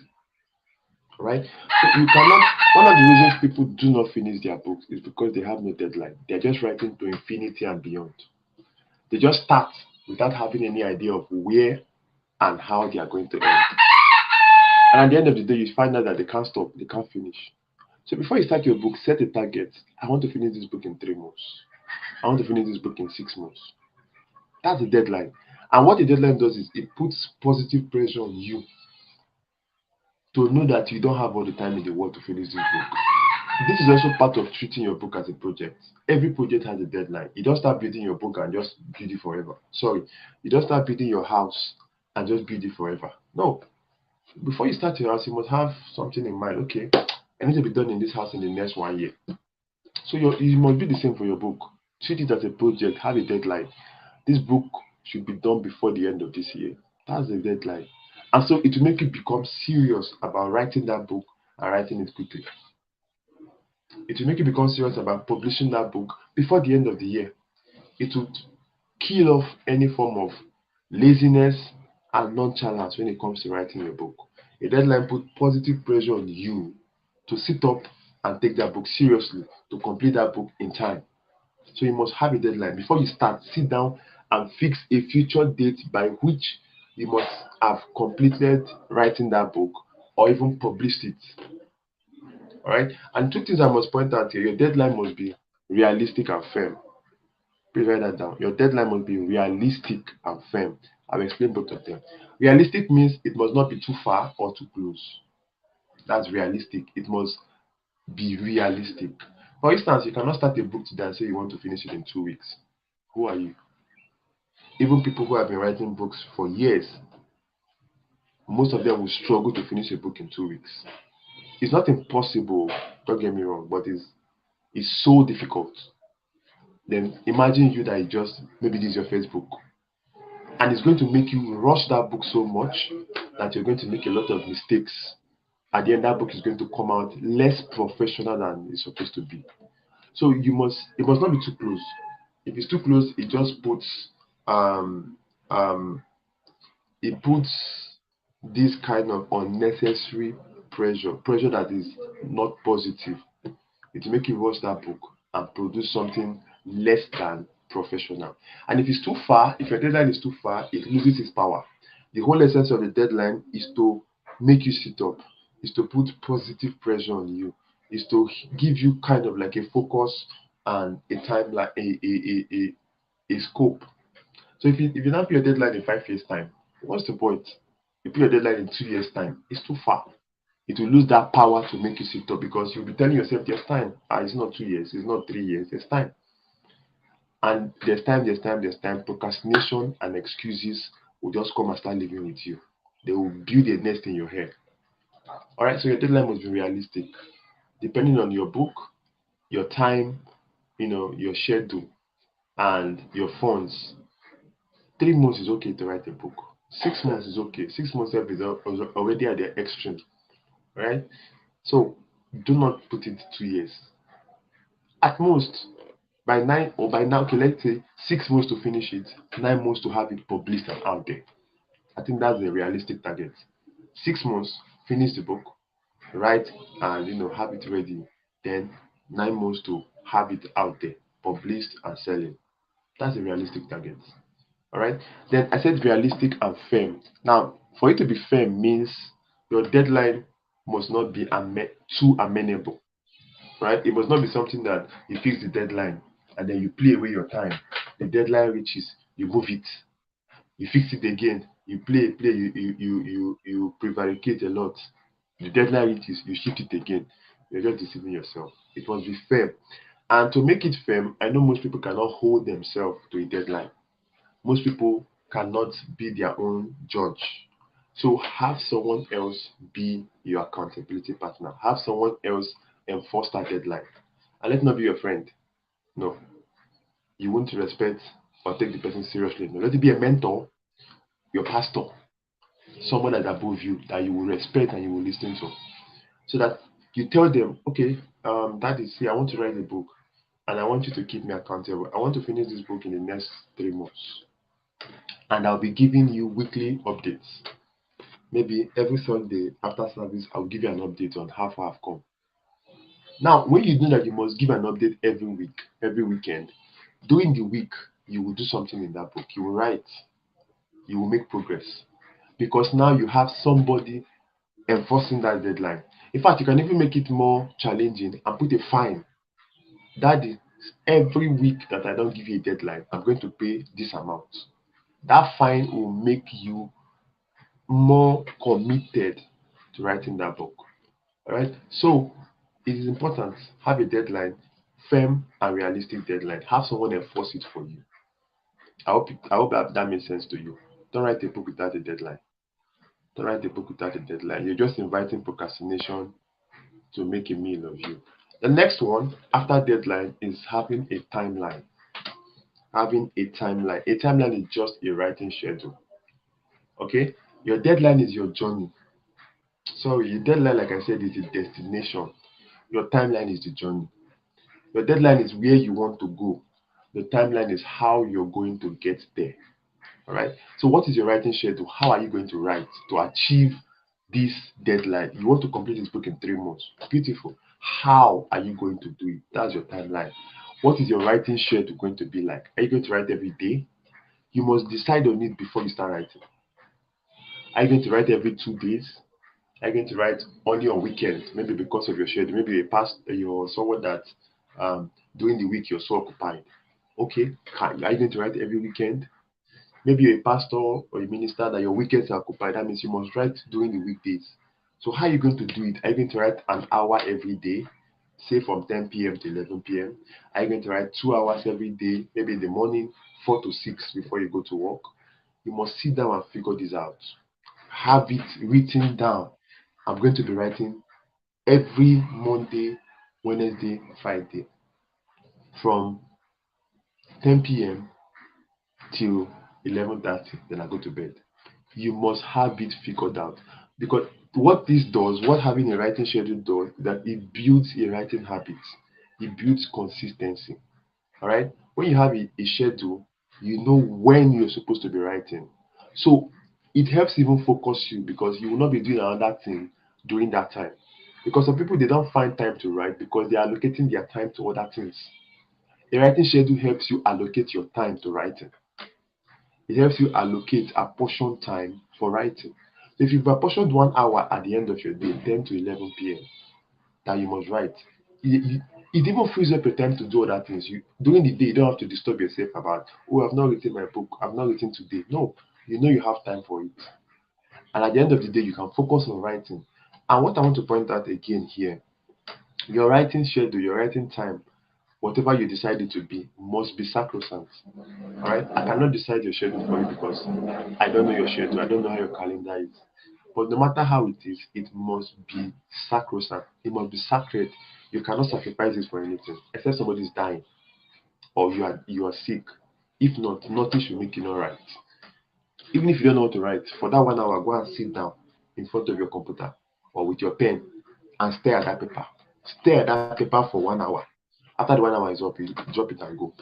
Right? So you cannot. One of the reasons people do not finish their books is because they have no deadline. They're just writing to infinity and beyond. They just start without having any idea of where and how they are going to end. And at the end of the day, you find out that they can't stop, they can't finish. So before you start your book, set a target. I want to finish this book in 3 months. I want to finish this book in 6 months. That's the deadline. And what the deadline does is it puts positive pressure on you to know that you don't have all the time in the world to finish this book. This is also part of treating your book as a project. Every project has a deadline. You don't start building your book and just build it forever. Sorry, you don't start building your house and just build it forever. No. Before you start your house, you must have something in mind. Okay, I need to be done in this house in the next 1 year. So you must be the same for your book. Treat it as a project. Have a deadline. This book should be done before the end of this year. That's the deadline. And so it will make you become serious about writing that book and writing it quickly. It will make you become serious about publishing that book before the end of the year. It would kill off any form of laziness and nonchalance when it comes to writing your book. A deadline puts positive pressure on you to sit up and take that book seriously, to complete that book in time. So you must have a deadline. Before you start, sit down and fix a future date by which you must have completed writing that book or even published it. All right. And two things I must point out here: your deadline must be realistic and firm. Please write that down. Your deadline must be realistic and firm. I'll explain both of them. Realistic means it must not be too far or too close. That's realistic. It must be realistic. For instance, you cannot start a book today and say you want to finish it in 2 weeks. Who are you? Even people who have been writing books for years, most of them will struggle to finish a book in 2 weeks. It's not impossible, don't get me wrong, but it's so difficult. Then imagine you that you just, maybe this is your first book, and it's going to make you rush that book so much that you're going to make a lot of mistakes. At the end, that book is going to come out less professional than it's supposed to be. So it must not be too close. If it's too close, it just puts um um it puts this kind of unnecessary pressure that is not positive. It will make you rush that book and produce something less than professional. And if it's too far, if your deadline is too far, it loses its power. The whole essence of the deadline is to make you sit up, is to put positive pressure on you, is to give you kind of like a focus and a timeline, a scope. So if you now put your deadline in 5 years' time, what's the point? You put your deadline in 2 years' time, it's too far. It will lose that power to make you sit up because you'll be telling yourself there's time. It's not 2 years, it's not 3 years, there's time. And there's time, procrastination and excuses will just come and start living with you. They will build a nest in your head. All right, so your deadline must be realistic, depending on your book, your time, your schedule, and your funds. 3 months is okay to write a book. 6 months is okay. 6 months is already at the extreme, right? So do not put it 2 years. At most, by nine or by now, okay, let's say 6 months to finish it, 9 months to have it published and out there. I think that's the realistic target. 6 months, finish the book, write and have it ready. Then 9 months to have it out there, published and selling. That's a realistic target. All right. Then I said realistic and firm. Now, for it to be firm means your deadline must not be too amenable. Right? It must not be something that you fix the deadline and then you play away your time. The deadline reaches, you move it, you fix it again, you play, you prevaricate a lot. The deadline reaches, you shift it again. You're just deceiving yourself. It must be firm. And to make it firm, I know most people cannot hold themselves to a deadline. Most people cannot be their own judge. So have someone else be your accountability partner. Have someone else enforce that deadline. And let not be your friend. No. You won't respect or take the person seriously. No. Let it be a mentor, your pastor, someone that's above you that you will respect and you will listen to. So that you tell them, okay, Daddy, see, I want to write a book and I want you to keep me accountable. I want to finish this book in the next 3 months. And I'll be giving you weekly updates. Maybe every Sunday after service, I'll give you an update on how far I've come. Now, when you know that you must give an update every week, every weekend, during the week, you will do something in that book. You will write, you will make progress. Because now you have somebody enforcing that deadline. In fact, you can even make it more challenging and put a fine. That is, every week that I don't give you a deadline, I'm going to pay this amount. That fine will make you more committed to writing that book. All right. So it is important. Have a deadline, firm and realistic deadline. Have someone enforce it for you. I hope that makes sense to you. Don't write a book without a deadline. Don't write a book without a deadline. You're just inviting procrastination to make a meal of you. The next one after deadline is having a timeline. Having a timeline. A timeline is just a writing schedule. Okay? Your deadline is your journey. Sorry, your deadline, like I said, is the destination. Your timeline is the journey. Your deadline is where you want to go. The timeline is how you're going to get there. All right. So, what is your writing schedule? How are you going to write to achieve this deadline? You want to complete this book in 3 months. Beautiful. How are you going to do it? That's your timeline. What is your writing schedule going to be like? Are you going to write every day? You must decide on it before you start writing. Are you going to write every 2 days? Are you going to write only on weekends? Maybe because of your schedule. Maybe you're someone that during the week you're so occupied. Okay, are you going to write every weekend? Maybe you're a pastor or a minister that your weekends are occupied. That means you must write during the weekdays. So how are you going to do it? Are you going to write an hour every day, say from 10 p.m. to 11 p.m.? Are you going to write 2 hours every day, maybe in the morning, 4 to 6 before you go to work? You must sit down and figure this out. Have it written down. I'm going to be writing every Monday, Wednesday, Friday from 10 p.m. till 11:30. Then I go to bed. You must have it figured out, because what having a writing schedule does, that it builds a writing habit. It builds consistency. All right. When you have a schedule, you know when you're supposed to be writing. So it helps even focus you, because you will not be doing another thing during that time. Because some people, they don't find time to write because they are allocating their time to other things. A writing schedule helps you allocate your time to writing. It helps you allocate a portion time for writing. So if you've apportioned 1 hour at the end of your day, 10 to 11 p.m., that you must write, it even frees up your time to do other things. During the day, you don't have to disturb yourself about, oh, I've not written my book, I've not written today. No, you know you have time for it. And at the end of the day, you can focus on writing. And what I want to point out again here, your writing schedule, your writing time whatever you decide it to be must be sacrosanct. All right, I cannot decide your schedule for you because I don't know your schedule, I don't know how your calendar is. But no matter how it is, it must be sacrosanct, it must be sacred. You cannot sacrifice it for anything except somebody is dying or you are sick. If not, nothing should make you not write. Even if you don't know what to write, for that 1 hour, go and sit down in front of your computer or with your pen and stare at that paper. Stare at that paper for 1 hour. After the 1 hour is up, you drop it and go.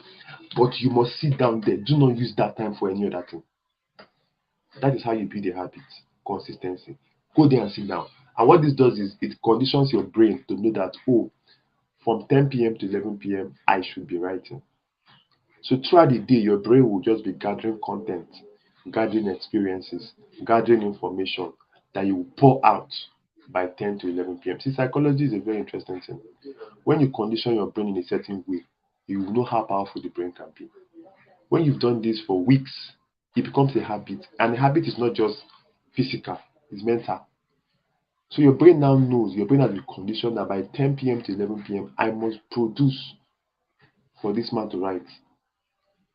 But you must sit down there. Do not use that time for any other thing. That is how you build a habit. Consistency. Go there and sit down. And what this does is it conditions your brain to know that, oh, from 10 p.m. to 11 p.m., I should be writing. So throughout the day, your brain will just be gathering content, gathering experiences, gathering information that you will pour out by 10 to 11 p.m. See, psychology is a very interesting thing. When you condition your brain in a certain way, you will know how powerful the brain can be. When you've done this for weeks, it becomes a habit. And a habit is not just physical, it's mental. So your brain now knows, your brain has been conditioned that by 10 p.m. to 11 p.m., I must produce for this man to write.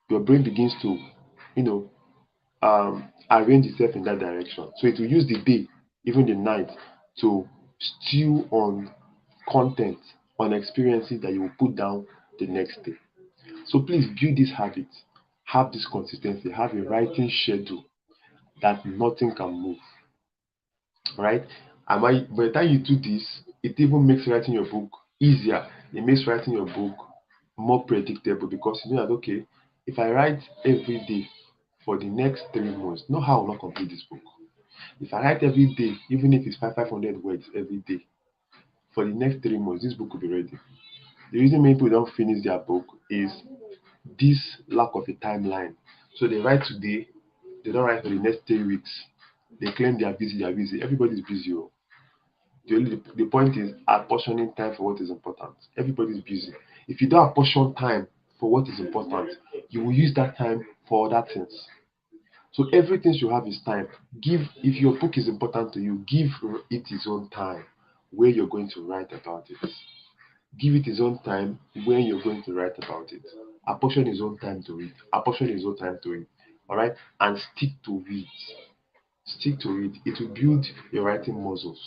Your brain begins to, you know, arrange itself in that direction. So it will use the day, even the night, to stew on content, on experiences that you will put down the next day. So please build this habit, have this consistency, have a writing schedule that nothing can move. Right? And by the time you do this, it even makes writing your book easier. It makes writing your book more predictable because you know that okay, if I write every day for the next 3 months, know how I will not complete this book. If I write every day, even if it's 500 words every day, for the next 3 months, this book will be ready. The reason many people don't finish their book is this lack of a timeline. So they write today, they don't write for the next 3 weeks. They claim they are busy, they are busy. Everybody's busy. Oh. The point is apportioning time for what is important. Everybody's busy. If you don't apportion time for what is important, you will use that time for other things. So everything should have its time. If your book is important to you, give it its own time where you're going to write about it. Give it its own time when you're going to write about it. Apportion his own time to read. Apportion his own time to read. Alright? And stick to it. Stick to it. It will build your writing muscles.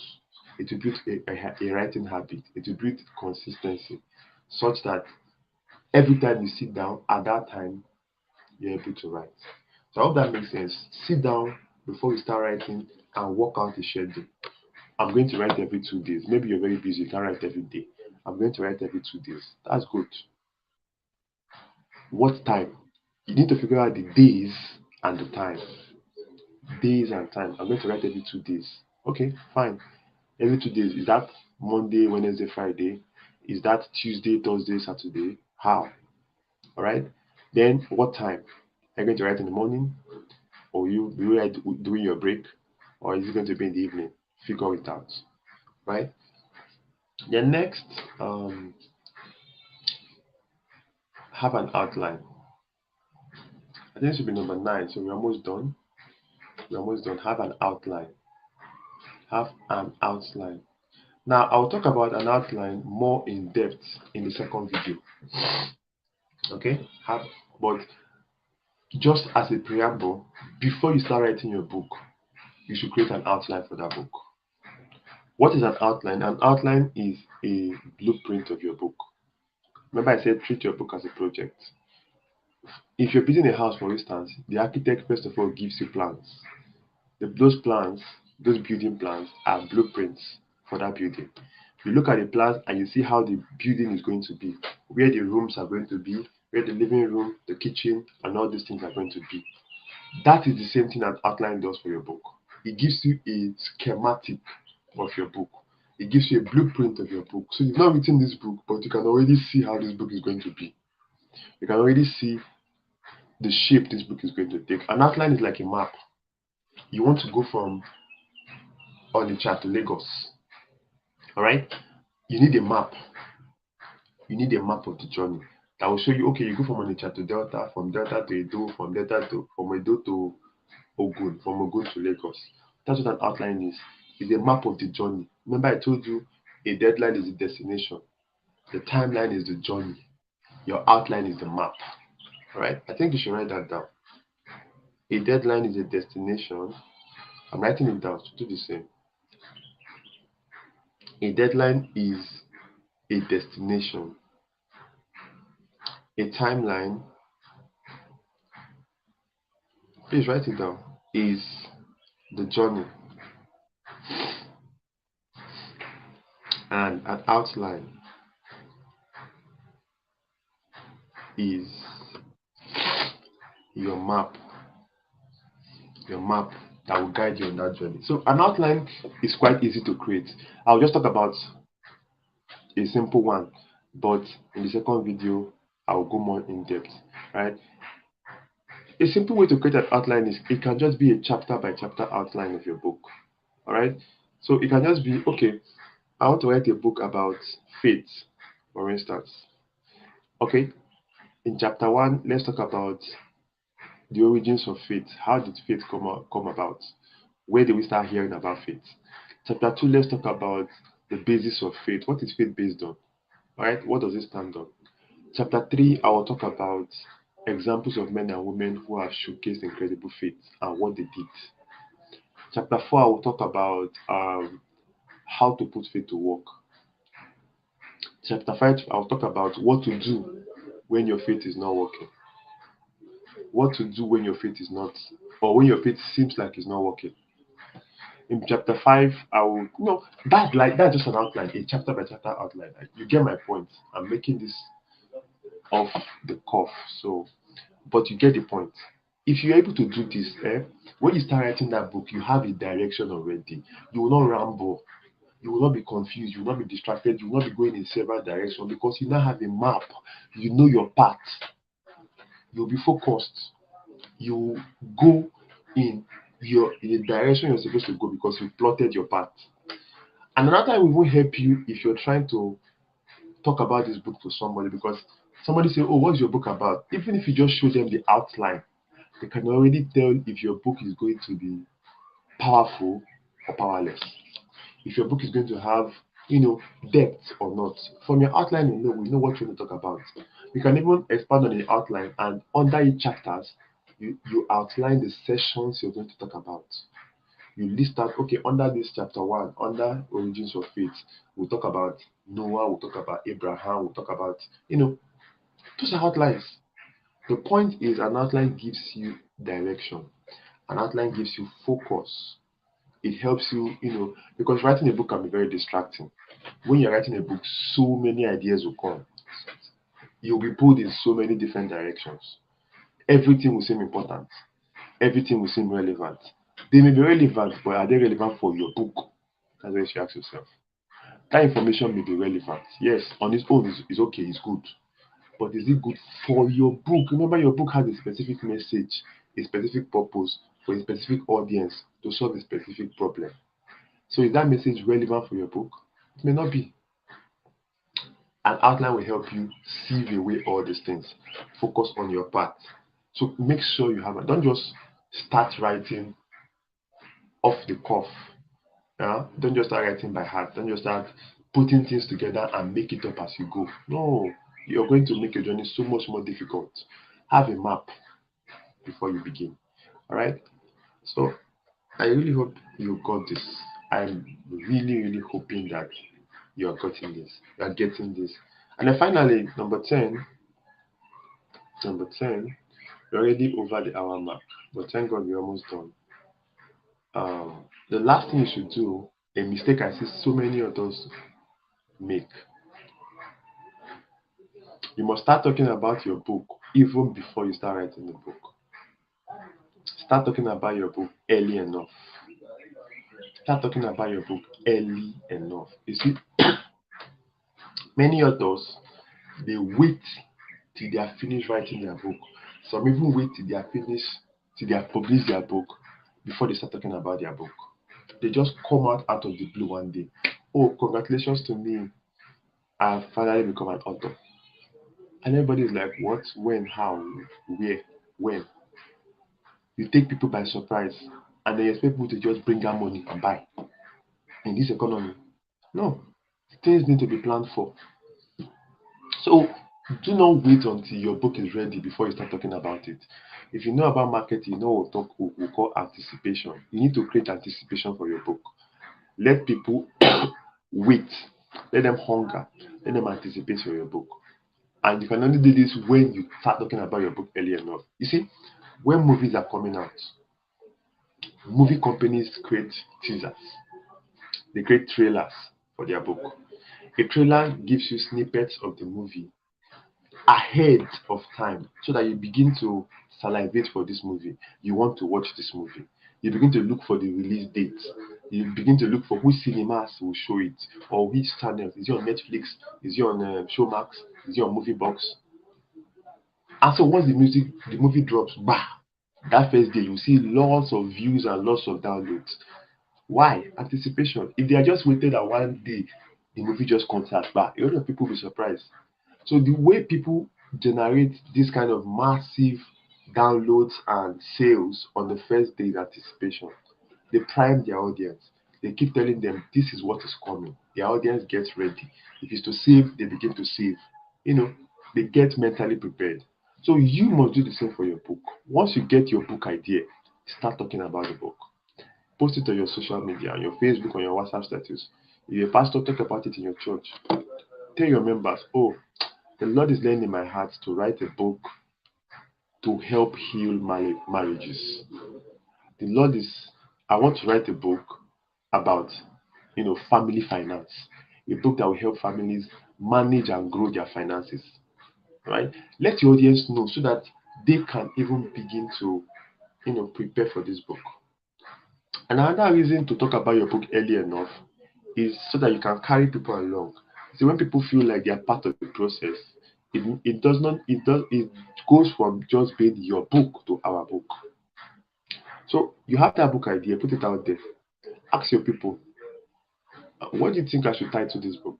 It will build a writing habit. It will build consistency such that every time you sit down at that time, you're able to write. So I hope that makes sense. Sit down before you start writing and work out a schedule. I'm going to write every 2 days. Maybe you're very busy, you can't write every day. I'm going to write every 2 days. That's good. What time? You need to figure out the days and the time. Days and time. I'm going to write every 2 days. Okay, fine. Every 2 days. Is that Monday, Wednesday, Friday? Is that Tuesday, Thursday, Saturday? How? Alright? Then what time? Are you going to write in the morning? Or you write during your break? Or is it going to be in the evening? Figure it out. Right? Then next, have an outline. I think it should be number 9. So we're almost done. We're almost done. Have an outline. Have an outline. Now I'll talk about an outline more in depth in the second video. Okay? But just as a preamble, before you start writing your book, you should create an outline for that book. What is an outline? An outline is a blueprint of your book. Remember I said treat your book as a project. If you're building a house, for instance, the architect first of all gives you plans. Those plans, those building plans are blueprints for that building. You look at the plans and you see how the building is going to be, where the rooms are going to be, where the living room, the kitchen, and all these things are going to be. That is the same thing that outline does for your book. It gives you a schematic of your book. It gives you a blueprint of your book. So you've not written this book, but you can already see how this book is going to be. You can already see the shape this book is going to take. An outline is like a map. You want to go from Onitsha to Lagos. Alright? You need a map. You need a map of the journey that will show you, okay, you go from Onitsha to Delta, from Delta to Edo, from Edo to Ogun, from Ogun to Lagos. That's what an outline is. It's a map of the journey. Remember I told you a deadline is the destination. The timeline is the journey. Your outline is the map. Right? I think you should write that down. A deadline is a destination. I'm writing it down to do the same. A deadline is a destination. A timeline, please write it down, is the journey. And an outline is your map. Your map that will guide you on that journey. So an outline is quite easy to create. I'll just talk about a simple one, but in the second video I'll go more in depth. Right? A simple way to create an outline is it can just be a chapter by chapter outline of your book. All right. So it can just be, okay, I want to write a book about faith, for instance. Okay. In chapter 1, let's talk about the origins of faith. How did faith come about? Where did we start hearing about faith? Chapter 2, let's talk about the basis of faith. What is faith based on? All right. What does it stand on? Chapter 3, I will talk about examples of men and women who have showcased incredible faith and what they did. Chapter 4, I will talk about how to put faith to work. Chapter 5, I'll talk about what to do when your faith is not working. What to do when your faith is not, or when your faith seems like it's not working. In chapter 5, I will, that's just an outline, a chapter by chapter outline. You get my point. I'm making this off the cuff, so, but you get the point. If you're able to do this, when you start writing that book, you have a direction already. You will not ramble. You will not be confused. You will not be distracted. You will not be going in several directions because you now have a map. You know your path. You'll be focused. You go in the direction you're supposed to go because you plotted your path. And another time, it won't help you if you're trying to talk about this book to somebody, because somebody say, "Oh, what's your book about?" Even if you just show them the outline, they can already tell if your book is going to be powerful or powerless. If your book is going to have, depth or not. From your outline, we know what you want to talk about. You can even expand on the outline, and under each chapters, you outline the sessions you're going to talk about. You list out, okay, under this chapter 1, under origins of faith, we'll talk about Noah, we'll talk about Abraham, we'll talk about, those are outlines. The point is, an outline gives you direction. An outline gives you focus. It helps you, because writing a book can be very distracting. When you're writing a book, so many ideas will come. You'll be pulled in so many different directions. Everything will seem important. Everything will seem relevant. They may be relevant, but are they relevant for your book? That's what you should ask yourself. That information may be relevant. Yes, on its own is okay, it's good. But is it good for your book? Remember, your book has a specific message, a specific purpose, for a specific audience to solve a specific problem. So is that message relevant for your book? It may not be. An outline will help you sieve away all these things. Focus on your part. So make sure you have it. Don't just start writing off the cuff. Don't just start writing by heart. Don't just start putting things together and make it up as you go. No, you're going to make your journey so much more difficult. Have a map before you begin. All right. So I really hope you got this. I'm really, really hoping that you are getting this. You are getting this. And then finally, number 10, we're already over the hour mark, but thank God we're almost done. The last thing you should do, a mistake I see so many others make, you must start talking about your book even before you start writing the book. Start talking about your book early enough. Start talking about your book early enough. You see, many authors, they wait till they are finished writing their book. Some even wait till they are finished, till they have published their book before they start talking about their book. They just come out of the blue one day. Oh, congratulations to me. I've finally become an author. And everybody is like, what, when, how, where, when? You take people by surprise and they expect people to just bring out money and buy. In this economy, no. Things need to be planned for. So Do not wait until your book is ready before you start talking about it. If you know about marketing, you know what we call anticipation. You need to create anticipation for your book. Let people wait. Let them hunger. Let them anticipate for your book. And you can only do this when you start talking about your book early enough. You see, when movies are coming out, movie companies create teasers. They create trailers for their book. A trailer gives you snippets of the movie ahead of time so that you begin to salivate for this movie. You want to watch this movie. You begin to look for the release date. You begin to look for which cinemas will show it or which channels. Is it on Netflix? Is it on Showmax? Is it on Movie Box? And so once the movie drops, bah, that first day you see lots of views and lots of downloads. Why? Anticipation. If they are just waited that one day the movie just comes out, bah, a lot of people will be surprised. So the way people generate this kind of massive downloads and sales on the first day is anticipation. They prime their audience. They keep telling them this is what is coming. Their audience gets ready. If it's to save, they begin to save. You know, they get mentally prepared. So you must do the same for your book. Once you get your book idea, start talking about the book. Post it on your social media, on your Facebook, on your WhatsApp status. If you're a pastor, talk about it in your church. Tell your members, oh, the Lord is laying in my heart to write a book to help heal marriages. The Lord is, I want to write a book about, family finance. A book that will help families manage and grow their finances. Right? Let your audience know so that they can even begin to, prepare for this book. And another reason to talk about your book early enough is so that you can carry people along. See, when people feel like they are part of the process, it does not it goes from just being your book to our book. So you have that book idea, put it out there. Ask your people, what do you think I should title this book?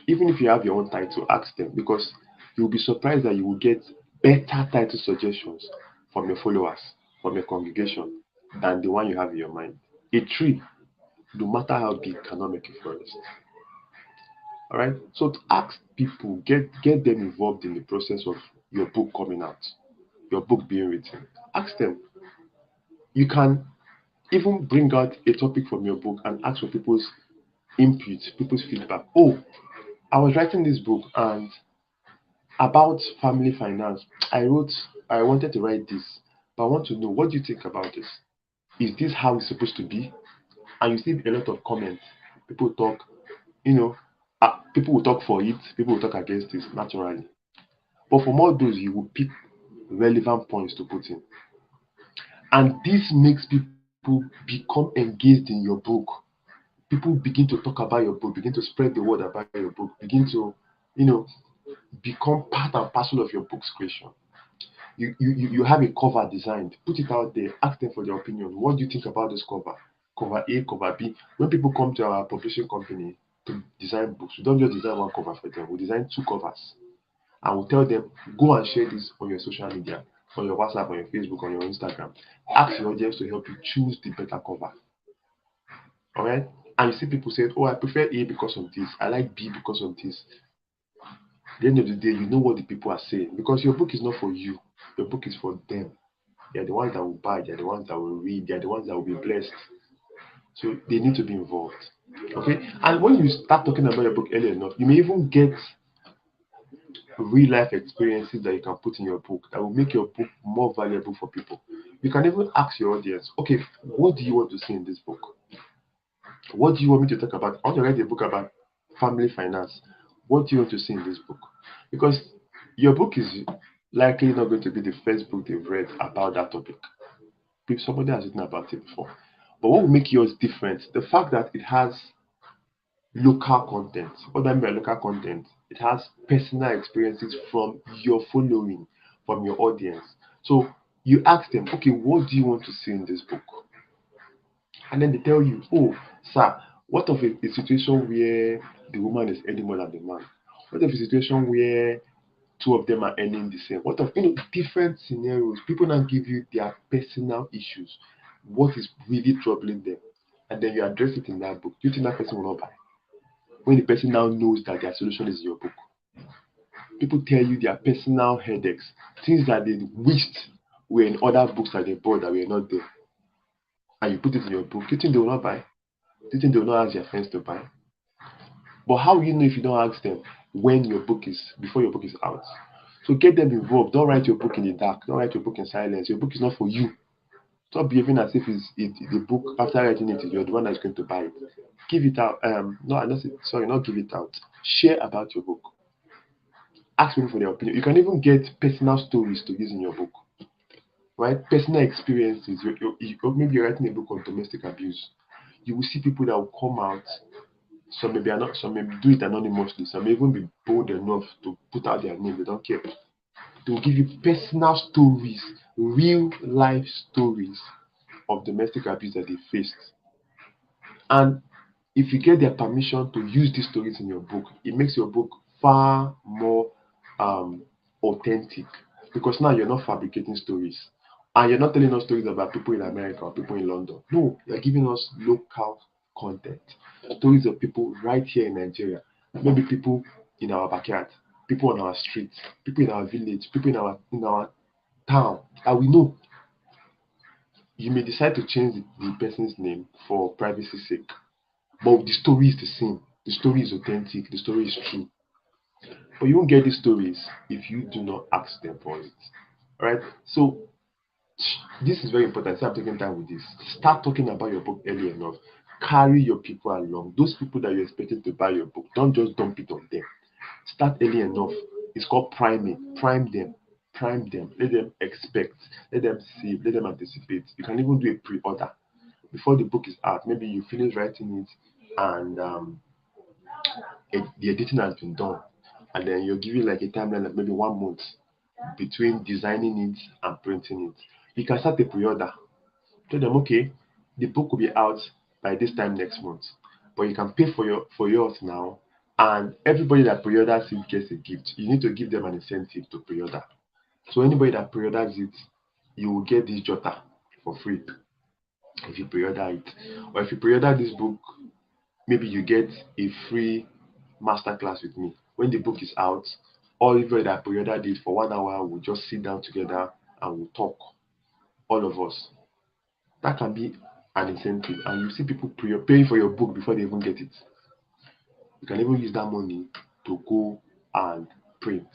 Even if you have your own title, ask them because you'll be surprised that you will get better title suggestions from your followers, from your congregation, than the one you have in your mind. A tree, no matter how big, cannot make a forest. All right. So to ask people, get them involved in the process of your book coming out, your book being written. Ask them. You can even bring out a topic from your book and ask for people's input, people's feedback. Oh, I was writing this book and about family finance. I wanted to write this, but I want to know what do you think about this? Is this how it's supposed to be? And you see a lot of comments. People talk, you know, people will talk for it, people will talk against it naturally. But from all those, you will pick relevant points to put in. And this makes people become engaged in your book. People begin to talk about your book, begin to spread the word about your book, begin to, you know, become part and parcel of your book's creation. You have a cover designed, put it out there, ask them for their opinion. What do you think about this cover? Cover A, cover B. When people come to our publishing company to design books, we don't just design one cover for them, we design two covers. And we'll tell them, go and share this on your social media, on your WhatsApp, on your Facebook, on your Instagram. Ask your audience to help you choose the better cover. All right? And you see people say, oh, I prefer A because of this. I like B because of this. At the end of the day, you know what the people are saying because your book is not for you. Your book is for them. They are the ones that will buy. They are the ones that will read. They are the ones that will be blessed. So they need to be involved. Okay? And when you start talking about your book early enough, you may even get real life experiences that you can put in your book that will make your book more valuable for people. You can even ask your audience, okay, what do you want to see in this book? What do you want me to talk about? I want to write a book about family finance. What do you want to see in this book? Because your book is likely not going to be the first book they've read about that topic. If somebody has written about it before. But what will make yours different? The fact that it has local content. What do I mean by local content? It has personal experiences from your following, from your audience. So you ask them, okay, what do you want to see in this book? And then they tell you, oh, sir, what of a situation where the woman is earning more than the man? What of a situation where two of them are earning the same? What of different scenarios? People now give you their personal issues, what is really troubling them, and then you address it in that book. Do you think that person will not buy? When the person now knows that their solution is in your book. People tell you their personal headaches, things that they wished were in other books that they bought that were not there, and you put it in your book. You think they will not buy? Do you think they will not ask their friends to buy? But how will you know if you don't ask them when your book is before your book is out? So get them involved. Don't write your book in the dark. Don't write your book in silence. Your book is not for you. Stop behaving as if it's the book. After writing it, you're the one that's going to buy it. Give it out. No, I'm not sorry, not give it out. Share about your book. Ask people for their opinion. You can even get personal stories to use in your book, right? Personal experiences. Maybe you're writing a book on domestic abuse. You will see people that will come out. Some maybe are not. Some may do it anonymously. Some may even be bold enough to put out their name. They don't care. They will give you personal stories, real life stories of domestic abuse that they faced. And if you get their permission to use these stories in your book, it makes your book far more authentic, because now you're not fabricating stories, and you're not telling us stories about people in America or people in London. No, you're giving us local content, stories of people right here in Nigeria, maybe people in our backyard, people on our streets, people in our village, people in our town that we know. You may decide to change the person's name for privacy's sake, but the story is the same. The story is authentic. The story is true. But you won't get these stories if you do not ask them for it. Alright? So this is very important. So I'm taking time with this. Start talking about your book early enough. Carry your people along. Those people that you're expecting to buy your book, don't just dump it on them. Start early enough. It's called priming. Prime them. Prime them. Let them expect. Let them see. Let them anticipate. You can even do a pre-order before the book is out. Maybe you finish writing it and the editing has been done, and then you're giving like a timeline of maybe 1 month between designing it and printing it. You can start a pre-order. Tell them, okay, the book will be out by this time next month, but you can pay for yours now, and everybody that pre-orders it gets a gift. You need to give them an incentive to pre-order. So anybody that pre-orders it, you will get this jotter for free if you pre-order it. Or if you pre-order this book, maybe you get a free masterclass with me. When the book is out, all everybody that pre-ordered it for 1 hour will just sit down together and we'll talk, all of us. That can be an incentive, and you see people paying for your book before they even get it. You can even use that money to go and print.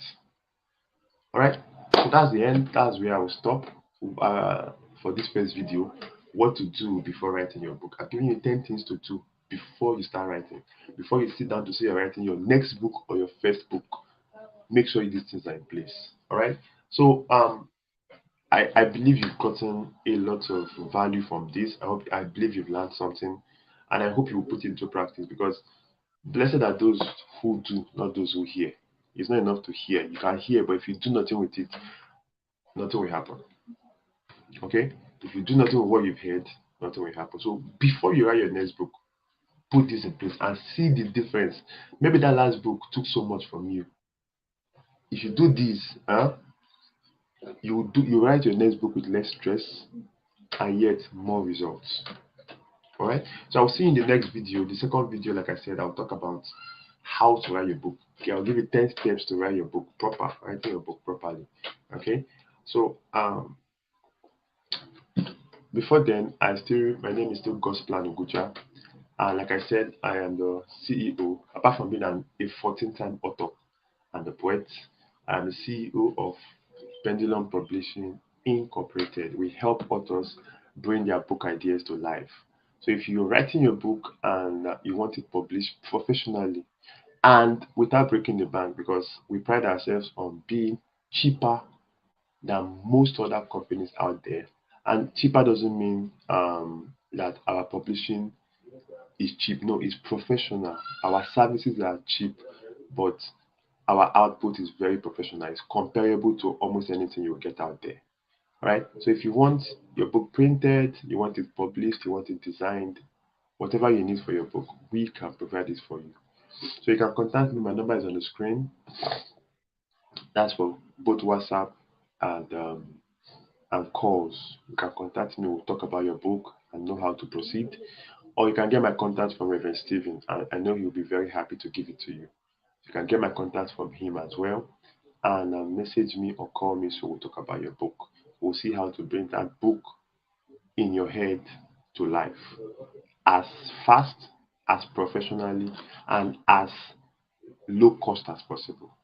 All right, so that's the end. That's where I will stop for this first video. What to do before writing your book. I've given you 10 things to do before you start writing. Before you sit down to say you're writing your next book or your first book, make sure these things are in place. All right. So I believe you've gotten a lot of value from this. I believe you've learned something, and I hope you will put it into practice, because blessed are those who do, not those who hear. It's not enough to hear. You can hear, but if you do nothing with it, nothing will happen. Okay? If you do nothing with what you've heard, nothing will happen. So before you write your next book, put this in place and see the difference. Maybe that last book took so much from you. If you do this, you write your next book with less stress and yet more results. All right. So I'll see you in the next video. The second video, like I said, I'll talk about how to write your book. Okay, I'll give you 10 steps to write your book writing your book properly. Okay. So before then, my name is still Godsplan Ugwuja. And like I said, I am the CEO, apart from being a 14-time author and a poet. I am the CEO of Pendullum Publishing Incorporated. We help authors bring their book ideas to life. So if you're writing your book and you want it published professionally and without breaking the bank, because we pride ourselves on being cheaper than most other companies out there. And cheaper doesn't mean that our publishing is cheap. No, it's professional. Our services are cheap, but our output is very professional. It's comparable to almost anything you'll get out there. Right? So if you want your book printed, you want it published, you want it designed, whatever you need for your book, we can provide this for you. So you can contact me. My number is on the screen. That's for both WhatsApp and calls. You can contact me. We'll talk about your book and know how to proceed. Or you can get my contact from Reverend Stephen. I know he'll be very happy to give it to you. You can get my contact from him as well. and message me or call me so we'll talk about your book. We'll see how to bring that book in your head to life as fast, as professionally, and as low cost as possible.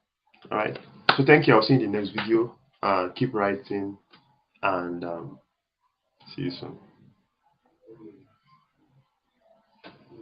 All right. So thank you. I'll see you in the next video. Keep writing and see you soon.